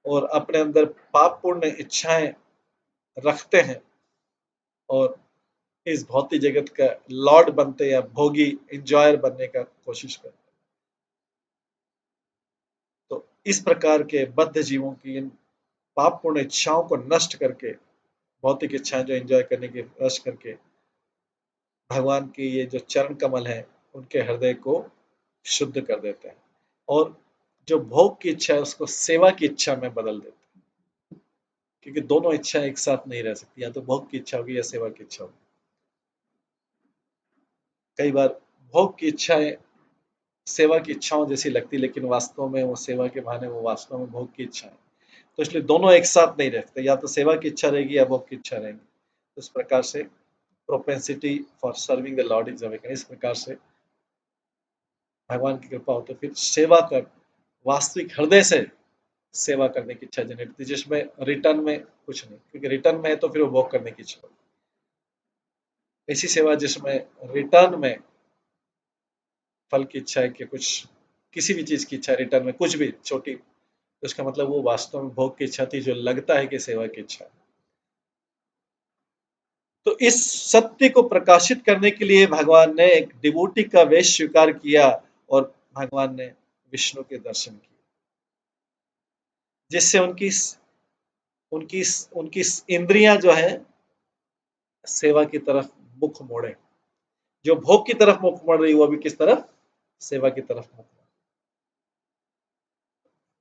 और अपने अंदर पापपूर्ण इच्छाएं रखते हैं और इस भौतिक जगत का लॉर्ड बनते या भोगी इंजॉयर बनने का कोशिश करते हैं, तो इस प्रकार के बद्ध जीवों की इन पापपूर्ण इच्छाओं को नष्ट करके, भौतिक इच्छाएं जो एंजॉय करने की नष्ट करके, भगवान की ये जो चरण कमल है उनके हृदय को शुद्ध कर देते हैं और जो भोग की इच्छा है उसको सेवा की इच्छा में बदल देते हैं। क्योंकि दोनों इच्छा एक साथ नहीं रह सकती, या तो भोग की इच्छा होगी या सेवा की इच्छा होगी। कई बार भोग की इच्छाएं सेवा की इच्छाओं जैसी लगती, लेकिन वास्तव में वो सेवा के बहाने वो वास्तव में भोग की इच्छा है। तो इसलिए दोनों एक साथ नहीं रहते, या तो सेवा की इच्छा रहेगी या भोग की इच्छा रहेगी। तो इस प्रकार से propensity for serving the Lord is awaken. इस प्रकार से भगवान की कृपा हो तो फिर सेवा कर, वास्तविक हृदय से सेवा करने की इच्छा जनरेट होती है, जिसमें रिटर्न में कुछ नहीं, क्योंकि रिटर्न में है तो फिर वो भोग करने की इच्छा होती है। ऐसी सेवा जिसमें रिटर्न में फल की इच्छा है कि कुछ, किसी भी चीज की इच्छा, रिटर्न में कुछ भी छोटी, तो इसका मतलब वो वास्तव में भोग की इच्छा थी, जो लगता है कि सेवा की इच्छा है। तो इस सत्य को प्रकाशित करने के लिए भगवान ने एक डिवोटी का वेश स्वीकार किया और भगवान ने विष्णु के दर्शन किए, जिससे उनकी उनकी उनकी इंद्रियां जो है सेवा की तरफ मुख मोड़े। जो भोग की तरफ मुख मोड़ रही वो अभी किस तरफ? सेवा की तरफ मुख मोड़े।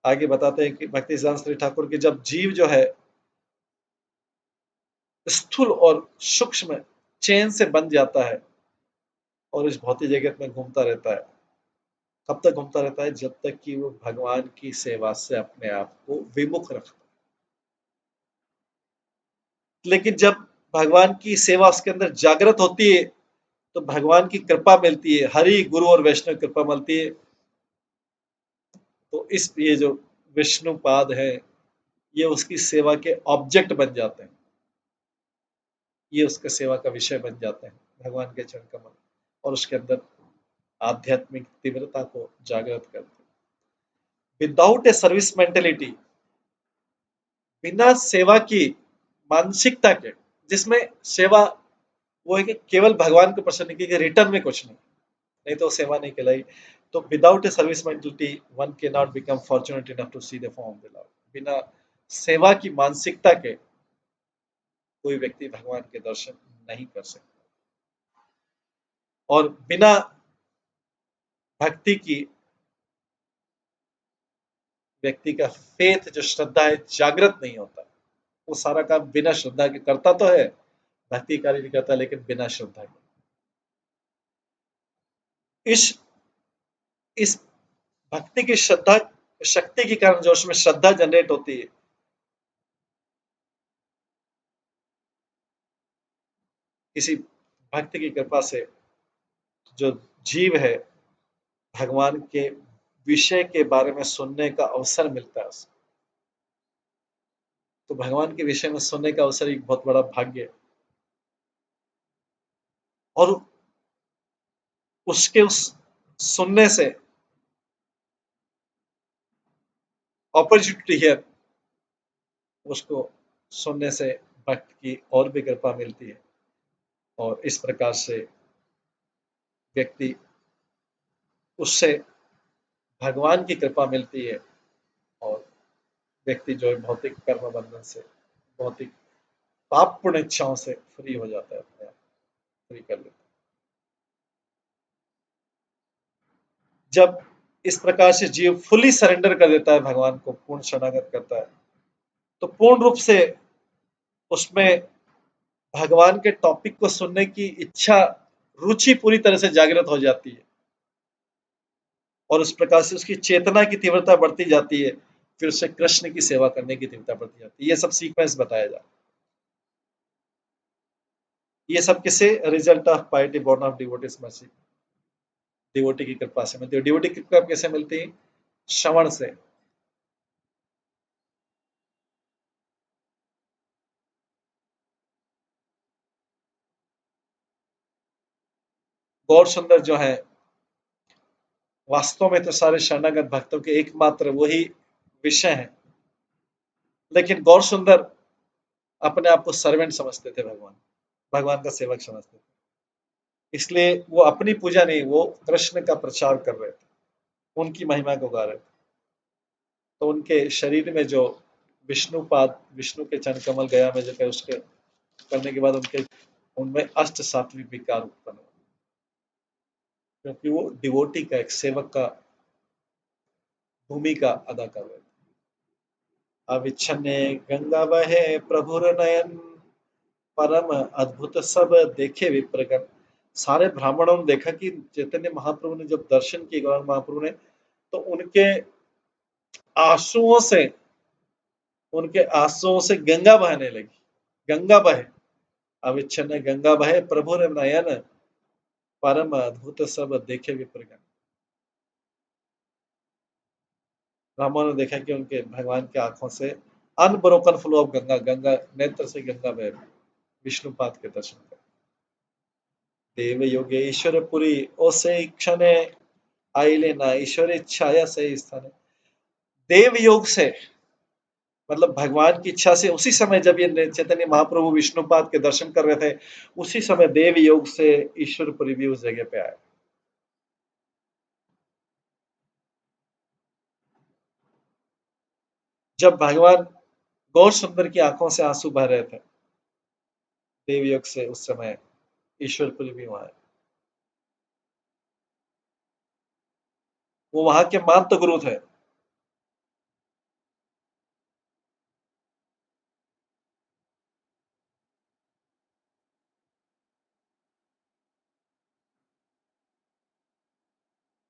आगे बताते हैं कि भक्ति सिद्धांत श्री ठाकुर की जब जीव जो है स्थूल और सूक्ष्म चैन से बंध जाता है और इस भौतिक जगत में घूमता रहता है, कब तक घूमता रहता है? जब तक कि वो भगवान की सेवा से अपने आप को विमुख रखता है। लेकिन जब भगवान की सेवा उसके अंदर जागृत होती है तो भगवान की कृपा मिलती है, हरि गुरु और वैष्णव कृपा मिलती है। तो इस ये जो विष्णुपाद है ये उसकी सेवा के ऑब्जेक्ट बन जाते हैं, ये उसके सेवा का विषय बन जाते हैं, भगवान के चरण कमल, और उसके अंदर आध्यात्मिक तीव्रता को जागृत करते हैं। विदाउट ए सर्विस मेंटेलिटी, बिना सेवा की मानसिकता के, जिसमें सेवा वो है कि केवल भगवान को प्रसन्न की, रिटर्न में कुछ नहीं, नहीं तो सेवा नहीं कहलाई। तो without a service mentality one can not become fortunate enough to see the form of the lord. बिना सेवा की मानसिकता के कोई व्यक्ति भगवान के दर्शन नहीं कर सकता, और बिना भक्ति की व्यक्ति का फेथ, जो श्रद्धा है, जागृत नहीं होता। वो सारा काम बिना श्रद्धा के करता तो है, भक्ति कार्य नहीं करता, लेकिन बिना श्रद्धा के। इस इस भक्ति की श्रद्धा शक्ति के कारण जो उसमें श्रद्धा जनरेट होती है, किसी भक्त की कृपा से जो जीव है भगवान के विषय के बारे में सुनने का अवसर मिलता है उसे। तो भगवान के विषय में सुनने का अवसर एक बहुत बड़ा भाग्य है, और उसके उस सुनने से अपॉर्चुनिटी है, उसको सुनने से भक्त की और भी कृपा मिलती है, और इस प्रकार से व्यक्ति उससे भगवान की कृपा मिलती है, और व्यक्ति जो है भौतिक कर्म बंधन से, भौतिक पाप पुण्य इच्छाओं से फ्री हो जाता है, अपने आप फ्री कर लेता है। जब इस प्रकार से जीव फुली सरेंडर कर देता है भगवान को, पूर्ण शरणागत करता है, तो पूर्ण रूप से उसमें भगवान के टॉपिक को सुनने की इच्छा, रुचि पूरी तरह से जागृत हो जाती है, और उस प्रकार से उसकी चेतना की तीव्रता बढ़ती जाती है। फिर उसे कृष्ण की सेवा करने की तीव्रता बढ़ती जाती है। ये सब सीक्वेंस बताया जा, ये सब किसे? Result of पाइटी born of devotees mercy, devotee की कृपा से मिलती है। डिवोटी की कृपा कैसे मिलती है? श्रवण से। गौर सुंदर जो है, वास्तव में तो सारे शरणागत भक्तों के एकमात्र वही विषय है, लेकिन गौर सुंदर अपने आप को सर्वेंट समझते थे, भगवान भगवान का सेवक समझते थे। इसलिए वो अपनी पूजा नहीं, वो कृष्ण का प्रचार कर रहे थे, उनकी महिमा को गा रहे थे। तो उनके शरीर में जो विष्णुपाद, विष्णु के चरण कमल गया में जो उसके करने के बाद उनके उनमें अष्ट सात्विक विकार उत्पन्न हुआ, क्योंकि वो डिवोटी का, एक सेवक का भूमिका अदा कर रहे थे। अविच्छन्ने गंगा बहे प्रभुर नयन, परम अद्भुत सब देखे विप्रगण। सारे ब्राह्मणों ने देखा कि चैतन्य महाप्रभु ने जब दर्शन किए, गौरांग महाप्रभु ने, तो आंसुओं से उनके आंसुओं से गंगा बहने लगी, गंगा बहे, अविच्छिन्न गंगा बहे प्रभु नयन, परम अद्भुत सब देखे विप्रगण। ब्राह्मणों ने देखा कि उनके भगवान के आंखों से unbroken flow of Ganga, Ganga नेत्र से गंगा बह रही, विष्णुपाद के दर्शन कर। देव योगेश्वरपुरी ओसे क्षणे, आइले ना ईश्वर छाया से स्थान। देव योग से मतलब भगवान की इच्छा से, उसी समय जब ये चैतन्य महाप्रभु विष्णुपाद के दर्शन कर रहे थे, उसी समय देव योग से ईश्वरपुरी भी उस जगह पे आए। जब भगवान गौर सुंदर की आंखों से आंसू बह रहे थे, देव योग से उस समय ईश्वरपुरी भी वहां है। वो वहां के मानत गुरु थे।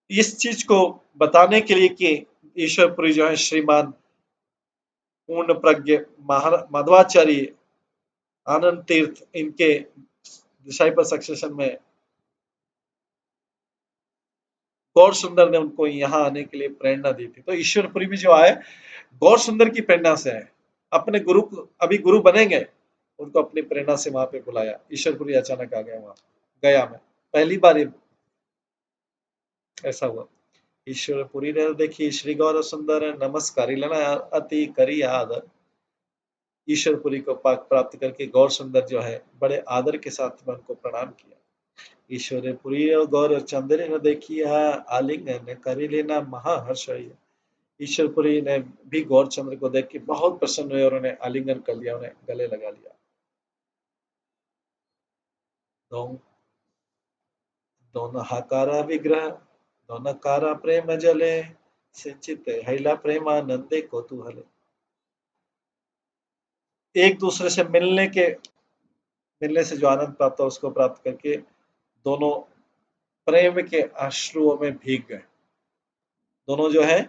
इस चीज को बताने के लिए कि ईश्वरपुरी जो है श्रीमान पूर्ण प्रज्ञ मध्वाचार्य आनंद तीर्थ इनके डिसाइपल सक्सेशन में गौर सुंदर ने उनको यहाँ आने के लिए प्रेरणा दी थी। तो ईश्वरपुरी भी जो आए गौर सुंदर की प्रेरणा से आए, अपने गुरु अभी गुरु बनेंगे, उनको अपनी प्रेरणा से वहां पे बुलाया। ईश्वरपुरी अचानक आ गया वहां गया में, पहली बार ऐसा हुआ। ईश्वरपुरी ने देखी श्री गौर सुंदर नमस्कारी लेना अति करी आदर। ईश्वरपुरी को पाक प्राप्त करके गौर सुंदर जो है बड़े आदर के साथ में उनको प्रणाम किया। ईश्वरपुरी और गौर चंद्र ने देखिया आलिंगन करी लेना महाहर्ष। ईश्वरपुरी ने भी गौरचंद्र को देख के बहुत प्रसन्न हुए और उन्हें आलिंगन कर लिया, उन्हें गले लगा लिया। दोनों हाकारा विग्रह दोनों कारा प्रेम जले सिंचित हैला प्रेमानंदे कौतूहले। एक दूसरे से मिलने से जो आनंद प्राप्त हो उसको प्राप्त करके दोनों प्रेम के अश्रुओं में भीग गए। दोनों जो है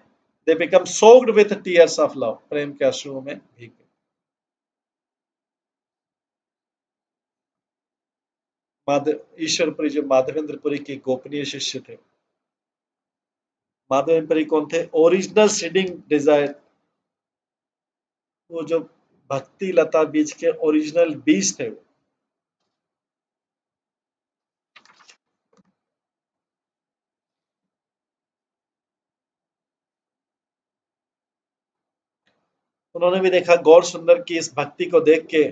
they become soaked with tears of love, प्रेम के अश्रुओं में भीग गए। ईश्वरपुरी जो माधवेंद्रपुरी के गोपनीय शिष्य थे। माधवेंद्रपुरी कौन थे? ओरिजिनल सीडिंग डिजायर, वो जो भक्ति लता बीज के ओरिजिनल बीज थे। उन्होंने भी देखा गौर सुंदर की इस भक्ति को देख के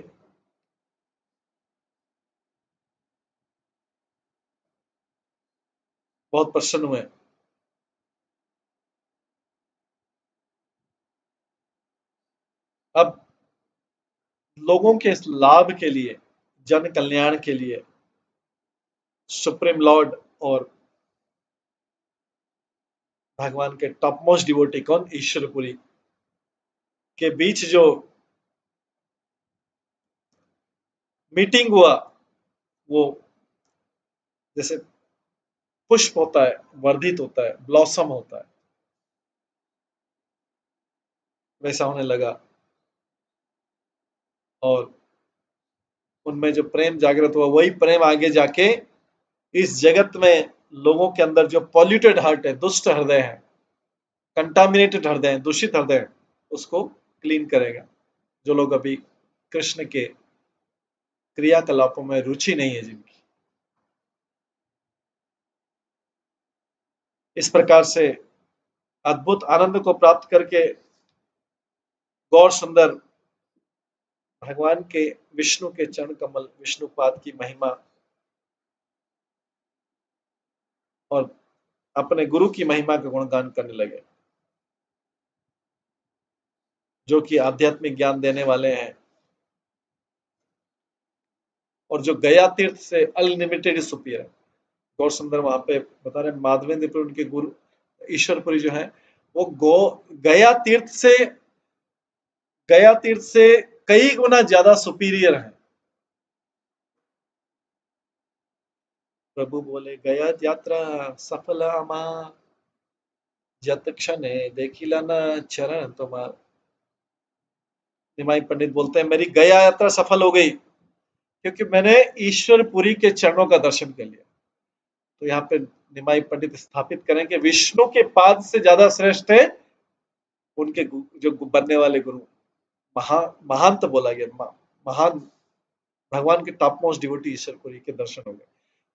बहुत प्रसन्न हुए। अब लोगों के इस लाभ के लिए, जन कल्याण के लिए सुप्रीम लॉर्ड और भगवान के टॉप मोस्ट डिवोटी कौन? ईश्वरपुरी के बीच जो मीटिंग हुआ वो जैसे पुष्प होता है, वर्धित होता है, ब्लॉसम होता है, वैसा होने लगा। और उनमें जो प्रेम जागृत हुआ वही प्रेम आगे जाके इस जगत में लोगों के अंदर जो पॉल्यूटेड हार्ट है, दुष्ट हृदय है, कंटामिनेटेड हृदय है, दूषित हृदय है, उसको क्लीन करेगा। जो लोग अभी कृष्ण के क्रियाकलापों में रुचि नहीं है जिनकी। इस प्रकार से अद्भुत आनंद को प्राप्त करके गौर सुंदर भगवान के विष्णु के चरण कमल विष्णुपाद की महिमा और अपने गुरु की महिमा का गुणगान करने लगे, जो कि आध्यात्मिक ज्ञान देने वाले हैं और जो गया तीर्थ से अनलिमिटेड सुपीरियर है। गौर सुंदर वहां पे बता रहे माधवेंद्र उनके गुरु ईश्वरपुरी जो है वो गया तीर्थ से कई गुना ज्यादा सुपीरियर है। प्रभु बोले गया यात्रा सफल अमा जत क्षण देखिला न चरण तुम्हार। निमाई पंडित बोलते हैं मेरी गया यात्रा सफल हो गई क्योंकि मैंने ईश्वरपुरी के चरणों का दर्शन कर लिया। तो यहाँ पे निमाई पंडित स्थापित करें कि विष्णु के पाद से ज्यादा श्रेष्ठ है उनके जो बनने वाले गुरु। महान तो बोला गया, महान भगवान के टॉप मोस्ट डिवोटी ईश्वरपुरी के दर्शन हो गए।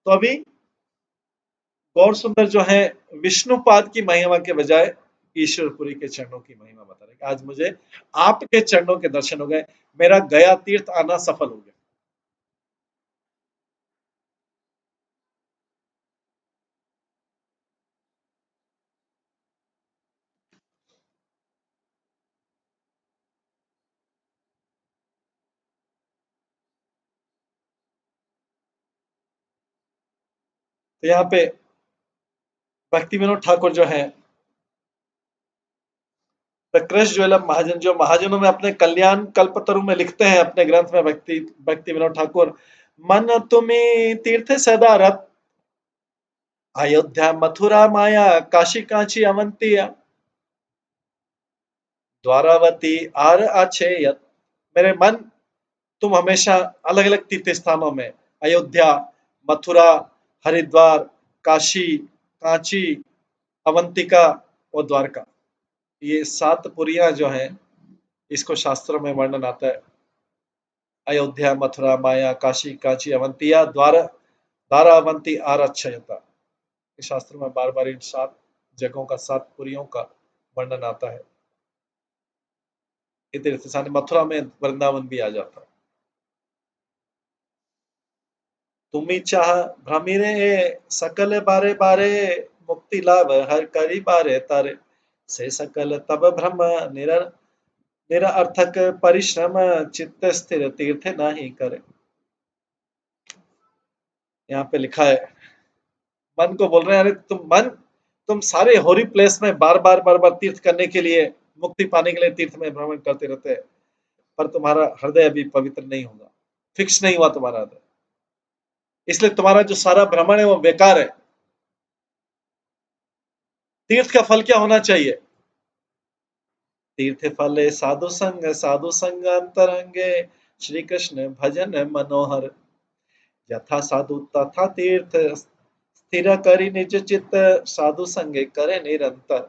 तो अभी गौर सुंदर जो है विष्णुपाद की महिमा के बजाय ईश्वरपुरी के चरणों की महिमा बता रहे आज मुझे आपके चरणों के दर्शन हो गए, मेरा गया तीर्थ आना सफल हो गया। तो यहाँ पे भक्ति विनोद ठाकुर जो है कृष्ण ज्वेलम महाजन, जो महाजनों में अपने कल्याण कल्पतरु में लिखते हैं अपने ग्रंथ में भक्ति विनोद ठाकुर, मन तुम्हें तीर्थ सदा रत अयोध्या मथुरा माया काशी कांची अवंतिया द्वारावती आर अक्षयत। मेरे मन, तुम हमेशा अलग अलग तीर्थ स्थानों में, अयोध्या, मथुरा, हरिद्वार, काशी, कांची, अवंतिका और द्वारका, ये 7 पुरियां जो हैं, इसको शास्त्रों में वर्णन आता है। अयोध्या मथुरा माया काशी कांची अवंतिया द्वारावंती आर अक्षयता। शास्त्रों में बार बार इन 7 जगहों का, 7 पुरियों का वर्णन आता है। ये तीर्थ स्थान, मथुरा में वृंदावन भी आ जाता है। तुम्ही चाह भ्रमिरे सकल बारे बारे मुक्ति लाभ हर करी बारे तारे से सकल तब भ्रम निरर्थक परिश्रम चित्त स्थिर तीर्थ नहीं करे। यहाँ पे लिखा है, मन को बोल रहे हैं, अरे तुम सारे होरी प्लेस में बार बार तीर्थ करने के लिए, मुक्ति पाने के लिए तीर्थ में भ्रमण करते रहते हैं, पर तुम्हारा हृदय अभी पवित्र नहीं होगा, फिक्स नहीं हुआ तुम्हारा हृदय, इसलिए तुम्हारा जो सारा भ्रमण है वो बेकार है। तीर्थ का फल क्या होना चाहिए? तीर्थ फले साधु संग अंतरंगे श्री कृष्ण भजन मनोहर यथा साधु तथा तीर्थ स्थिर करी निज चित्त साधु संगे करे निरंतर।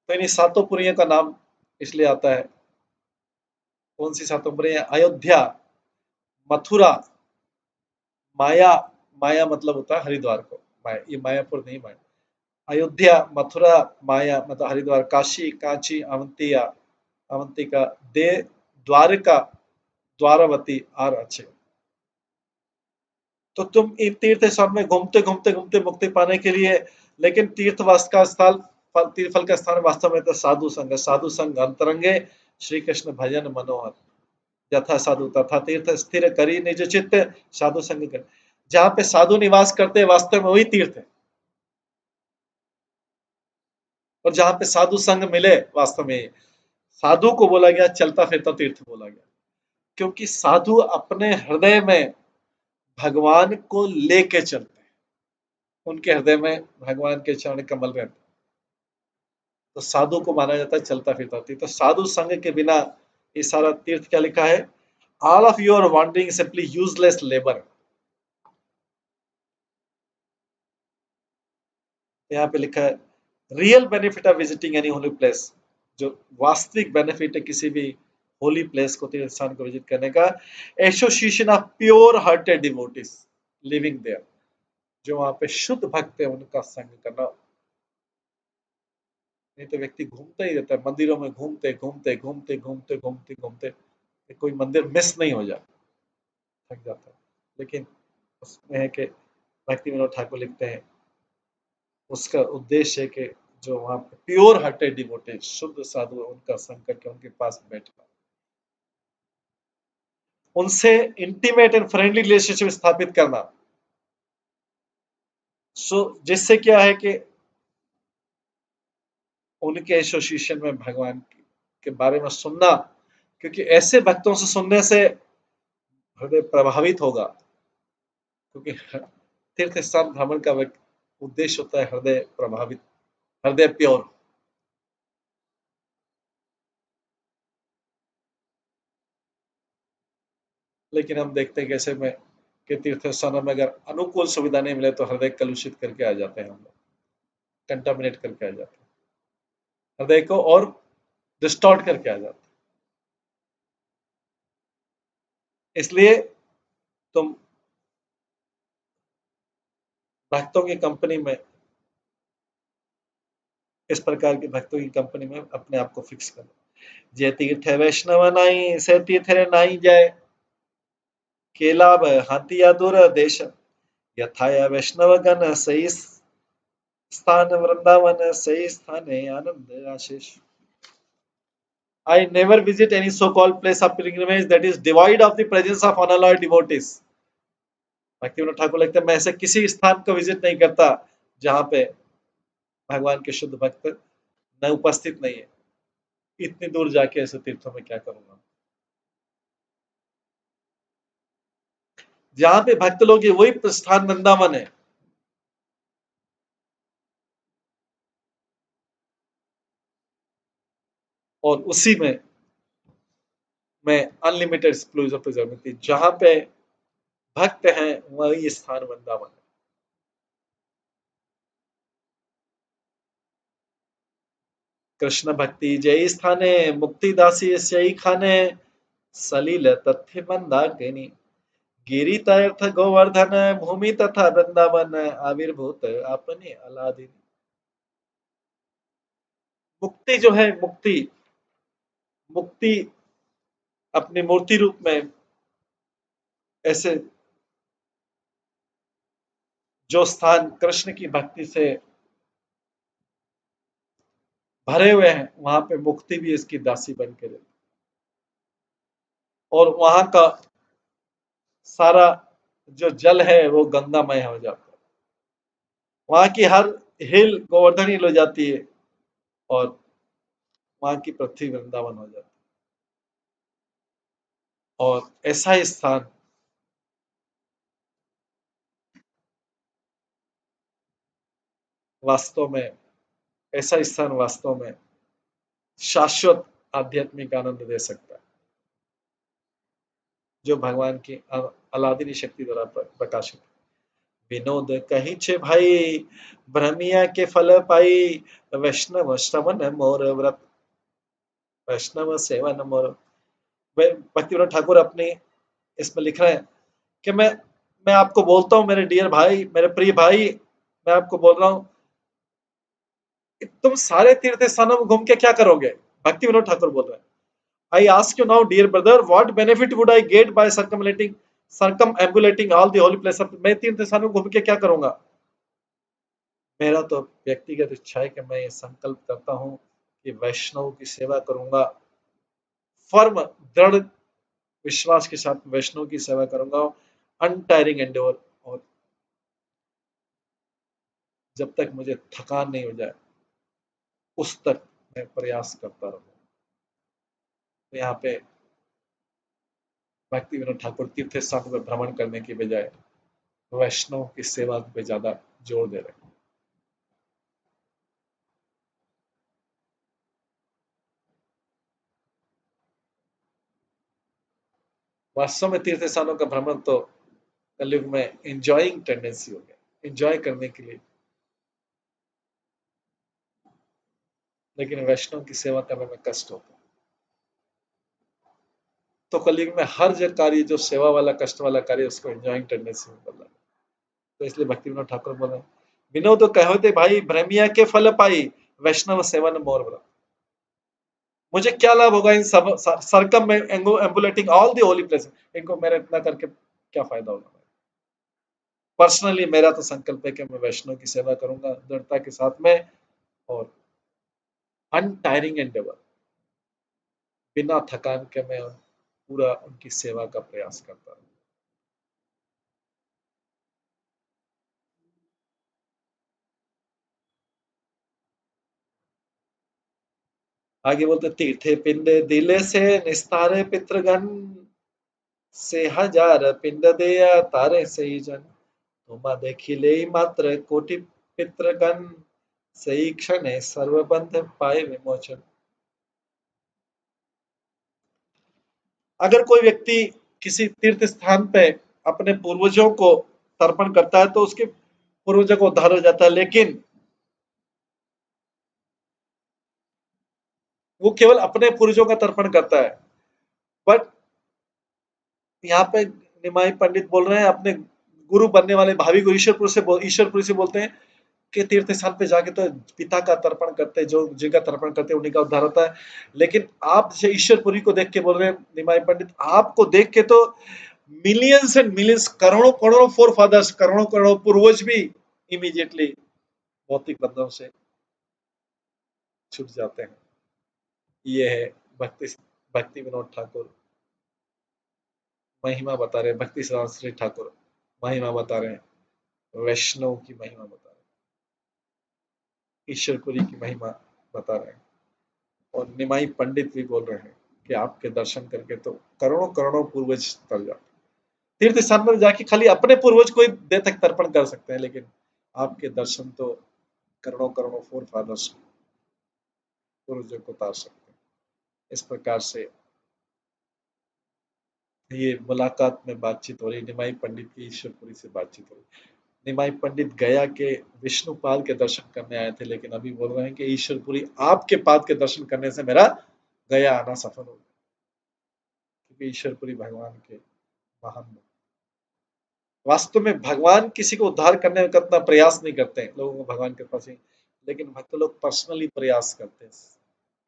तो इन 7 पुरियों का नाम इसलिए आता है। कौन सी 7 पुरियां? अयोध्या, मथुरा, माया, माया मतलब होता है हरिद्वार को, माया, ये मायापुर नहीं, माया, अयोध्या, मथुरा, माया मतलब हरिद्वार, काशी, कांची, अवंतिया, अवंतिका, दे, द्वारका, द्वारावती और अक्षय। तो तुम इन तीर्थ स्थान में घूमते घूमते घूमते मुक्ति पाने के लिए, लेकिन तीर्थवास का स्थल, तीर्थ फल का स्थान वास्तव में तो साधु संग अंतरंगे श्री कृष्ण भजन मनोहर यथा साधु तथा तीर्थ स्थिर करी निज चित्त साधु संग कर। जहां पे साधु निवास करते हैं वास्तव में वही तीर्थ है, और जहां पे साधु संग मिले वास्तव में, साधु को बोला गया चलता फिरता तीर्थ बोला गया, क्योंकि साधु अपने हृदय में भगवान को लेके चलते हैं, उनके हृदय में भगवान के चरण कमल रहते हैं, तो साधु को माना जाता है चलता फिरता तीर्थ। तो साधु संग के बिना ये सारा तीर्थ क्या लिखा है? All of your wandering simply useless labour. यहाँ पे लिखा है real benefit of visiting any holy place, जो वास्तविक बेनिफिट है किसी भी होली प्लेस को, तीर्थ स्थान को विजिट करने का, association of pure hearted devotees living there, जो वहां पे शुद्ध भक्त है उनका संग करना। नहीं तो व्यक्ति घूमता ही रहता है मंदिरों में, घूमते घूमते घूमते घूमते घूमते घूमते कोई मंदिर मिस नहीं हो जाए, थक जाता है। लेकिन उसमें है कि भक्ति विनोद ठाकुर लिखते हैं उसका उद्देश्य है कि जो वहां पे प्योर हार्टेड डिवोटेड शुद्ध साधु उनका संग करके उनके पास बैठना, उनसे इंटीमेट एंड फ्रेंडली रिलेशनशिप स्थापित करना, सो जिससे क्या है कि उनके एसोसिएशन में भगवान के बारे में सुनना, क्योंकि ऐसे भक्तों से सुनने से हृदय प्रभावित होगा, क्योंकि तीर्थ स्थान भ्रमण का उद्देश्य होता है हृदय प्रभावित, हृदय प्योर। लेकिन हम देखते हैं कैसे में कि तीर्थ स्थानों में अगर अनुकूल सुविधा नहीं मिले तो हृदय कलुषित करके आ जाते हैं, हम लोग कंटामिनेट करके आ जाते हैं, हृदय को और डिस्टॉर्ट करके आ जाते हैं। इसलिए तुम भक्तों की कंपनी में, इस प्रकार के भक्तों की कंपनी में अपने आप को फिक्स करो। जे तीर्थ वैष्णव नाई से तीर्थ नाई जाए केला हाथिया दूर देश यथाया वैष्णव गण सही स्थान वृंदावन सही स्थान है आनंद आशीष। I never visit any so-called place of pilgrimage that is devoid of the presence of unalloyed devotees. Bhaktivinod Thakur लिखते हैं मैं ऐसे किसी स्थान को विजिट नहीं करता जहां पे भगवान के शुद्ध भक्त न उपस्थित नहीं है। इतनी दूर जाके ऐसे तीर्थों में क्या करूंगा। जहां पे भक्त लोग हैं वही प्रस्थान वृंदावन है। और उसी में मैं अनलिमिटेड एक्सक्लूसिव थी, जहां पे भक्त हैं वही स्थान वृंदावन है। कृष्ण भक्ति जय स्थाने मुक्ति दासी सही खाने सलील तथ्य मंदाकिनी गिरी तीर्थ गोवर्धन भूमि तथा वृंदावन आविर्भूत अपने अलादीन। मुक्ति जो है, मुक्ति मुक्ति अपनी मूर्ति रूप में ऐसे जो स्थान कृष्ण की भक्ति से भरे हुए हैं वहां पे मुक्ति भी इसकी दासी बन के रहती, और वहां का सारा जो जल है वो गंगामय हो जाता है। वहां की हर हिल गोवर्धन हिल हो जाती है और वहां की पृथ्वी वृंदावन हो जाती है। और ऐसा ही स्थान वास्तव में ऐसा स्थान वास्तव में शाश्वत आध्यात्मिक आनंद दे सकता है, जो भगवान की अलादीनी शक्ति द्वारा प्रकाशित है। विनोद कही छे भाई भ्रमिया के फल पाई वैष्णव श्रवण मोर व्रत वैष्णव सेवन मोर। भक्तिविनोद ठाकुर अपने इसमें लिख रहे हैं कि मैं आपको बोलता हूं मेरे डियर भाई, मेरे प्रिय भाई, मैं आपको बोल रहा हूं तुम सारे तीर्थ स्थानों में घूम के क्या करोगे। भक्ति विनोद ठाकुर बोल रहे हैं, I ask you now dear brother what benefit would I get by circumambulating all the holy places. मैं तीर्थ स्थानों में घूम के क्या करूंगा। मेरा तो व्यक्तिगत इच्छा है कि मैं ये संकल्प करता हूं कि वैष्णव की सेवा करूंगा, फर्म दृढ़ विश्वास के साथ वैष्णव की सेवा करूंगा, अनटायरिंग एंडेवर, और जब तक मुझे थकान नहीं हो जाए उस तक मैं प्रयास करता रहूंगा। तो यहाँ पे भक्ति विनोद ठाकुर तीर्थ स्थानों पर भ्रमण करने की बजाय वैष्णव की सेवा पे ज्यादा जोर दे रहे हैं। वास्तव में तीर्थ स्थानों का भ्रमण तो कलयुग में एंजॉइंग टेंडेंसी हो गया, एंजॉय करने के लिए, लेकिन वैष्णव की सेवा करने में कष्ट होता है। तो कलयुग में हर जो कार्य जो सेवा वाला कष्ट वाला कार्य उसको एंजॉइंग टेंडेंसी में बदला। तो इसलिए भक्ति विनोद ठाकुर बोले विनोद तो कहते भाई भ्रमिया के फल पाई वैष्णव सेवन मोर व्रत। मुझे क्या लाभ होगा इन सब सरकम में एम्बुलेटिंग ऑल दी होली प्लेस, इनको मेरा इतना करके क्या फायदा होगा। पर्सनली मेरा तो संकल्प है कि मैं वैष्णव की सेवा करूंगा दृढ़ता के साथ में, और अनटायरिंग एंडेवर, बिना थकान के मैं पूरा उनकी सेवा का प्रयास करता हूँ। आगे बोलते तीर्थे पिंड दिले से निस्तारे पितृगण से हजार पिंड देया तारे सही जन तुमा देखिले मात्र कोटि पितृगण सही क्षण सर्वबंध पाए विमोचन। अगर कोई व्यक्ति किसी तीर्थ स्थान पे अपने पूर्वजों को तर्पण करता है तो उसके पूर्वजों को उद्धार हो जाता है, लेकिन वो केवल अपने पूर्वजों का तर्पण करता है। बट यहाँ पे निमाई पंडित बोल रहे हैं अपने गुरु बनने वाले भावी गुरु ईश्वरपुरी से बोलते हैं कि तीर्थ स्थान पे जाके तो पिता का तर्पण करते, जो जिनका तर्पण करते हैं उन्हीं का उद्धार होता है। लेकिन आप जैसे ईश्वरपुरी को देख के बोल रहे हैं निमाई पंडित, आपको देख के तो मिलियंस एंड मिलियंस करोड़ों करोड़ों फोर फादर्स करोड़ों करोड़ों पूर्वज भी इमीडिएटली भौतिक बंधनों से छूट जाते हैं। ये है भक्ति भक्ति विनोद ठाकुर महिमा बता रहे हैं, भक्ति श्री ठाकुर महिमा बता रहे हैं, वैष्णव की महिमा बता रहे हैं, ईश्वरपुरी की महिमा बता रहे हैं, और निमाई पंडित भी बोल रहे हैं कि आपके दर्शन करके तो करोड़ों करोड़ों पूर्वज तर जाते। तीर्थ स्थान पर जाके खाली अपने पूर्वज को ही देह तक तर्पण कर सकते हैं, लेकिन आपके दर्शन तो करोड़ों करोड़ों फोर फादर्स पूर्वजों को उतार सकते हैं। इस प्रकार से ये मुलाकात में बातचीत हो रही, निमाई पंडित की ईश्वरपुरी से बातचीत हो रही। निमाई पंडित गया के विष्णुपाद के दर्शन करने आए थे, लेकिन अभी बोल रहे हैं कि ईश्वरपुरी आपके पाद के दर्शन करने से मेरा गया आना सफल हो गया, क्योंकि ईश्वरपुरी भगवान के महान भक्त। वास्तव में भगवान किसी को उद्धार करने का इतना प्रयास नहीं करते हैं, लोगों को भगवान के पास ही, लेकिन भक्त लोग पर्सनली प्रयास करते हैं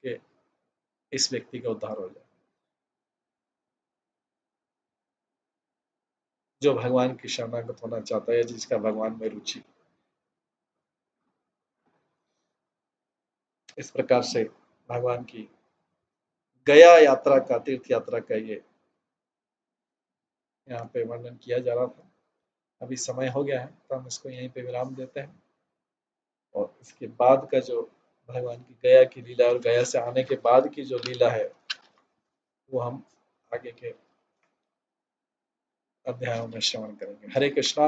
कि इस व्यक्ति का उद्धार हो जाए, जो भगवान की शरणागत होना चाहता है, जिसका भगवान में रुचि। इस प्रकार से भगवान की गया यात्रा का, तीर्थ यात्रा का ये यहाँ पे वर्णन किया जा रहा था। अभी समय हो गया है, तो हम इसको यहीं पे विराम देते हैं, और इसके बाद का जो भगवान की गया की लीला और गया से आने के बाद की जो लीला है, वो हम आगे के अध्यायों में श्रवण करेंगे। हरे कृष्णा।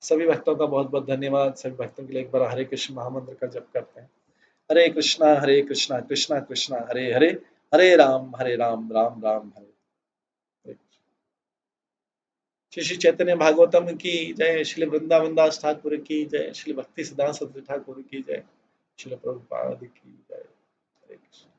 सभी भक्तों का बहुत बहुत धन्यवाद। सभी भक्तों के लिए एक बार हरे कृष्ण महामंत्र का जप करते हैं। हरे कृष्णा कृष्णा कृष्णा हरे हरे, हरे राम राम राम हरे हरे। श्री श्री चैतन्य भागवतम की जय, श्री वृंदावन दास ठाकुर की जय, श्री भक्ति सिद्धांत सतगुरु ठाकुर की जय, श्री प्रभुपाद की जय। हरे कृष्ण।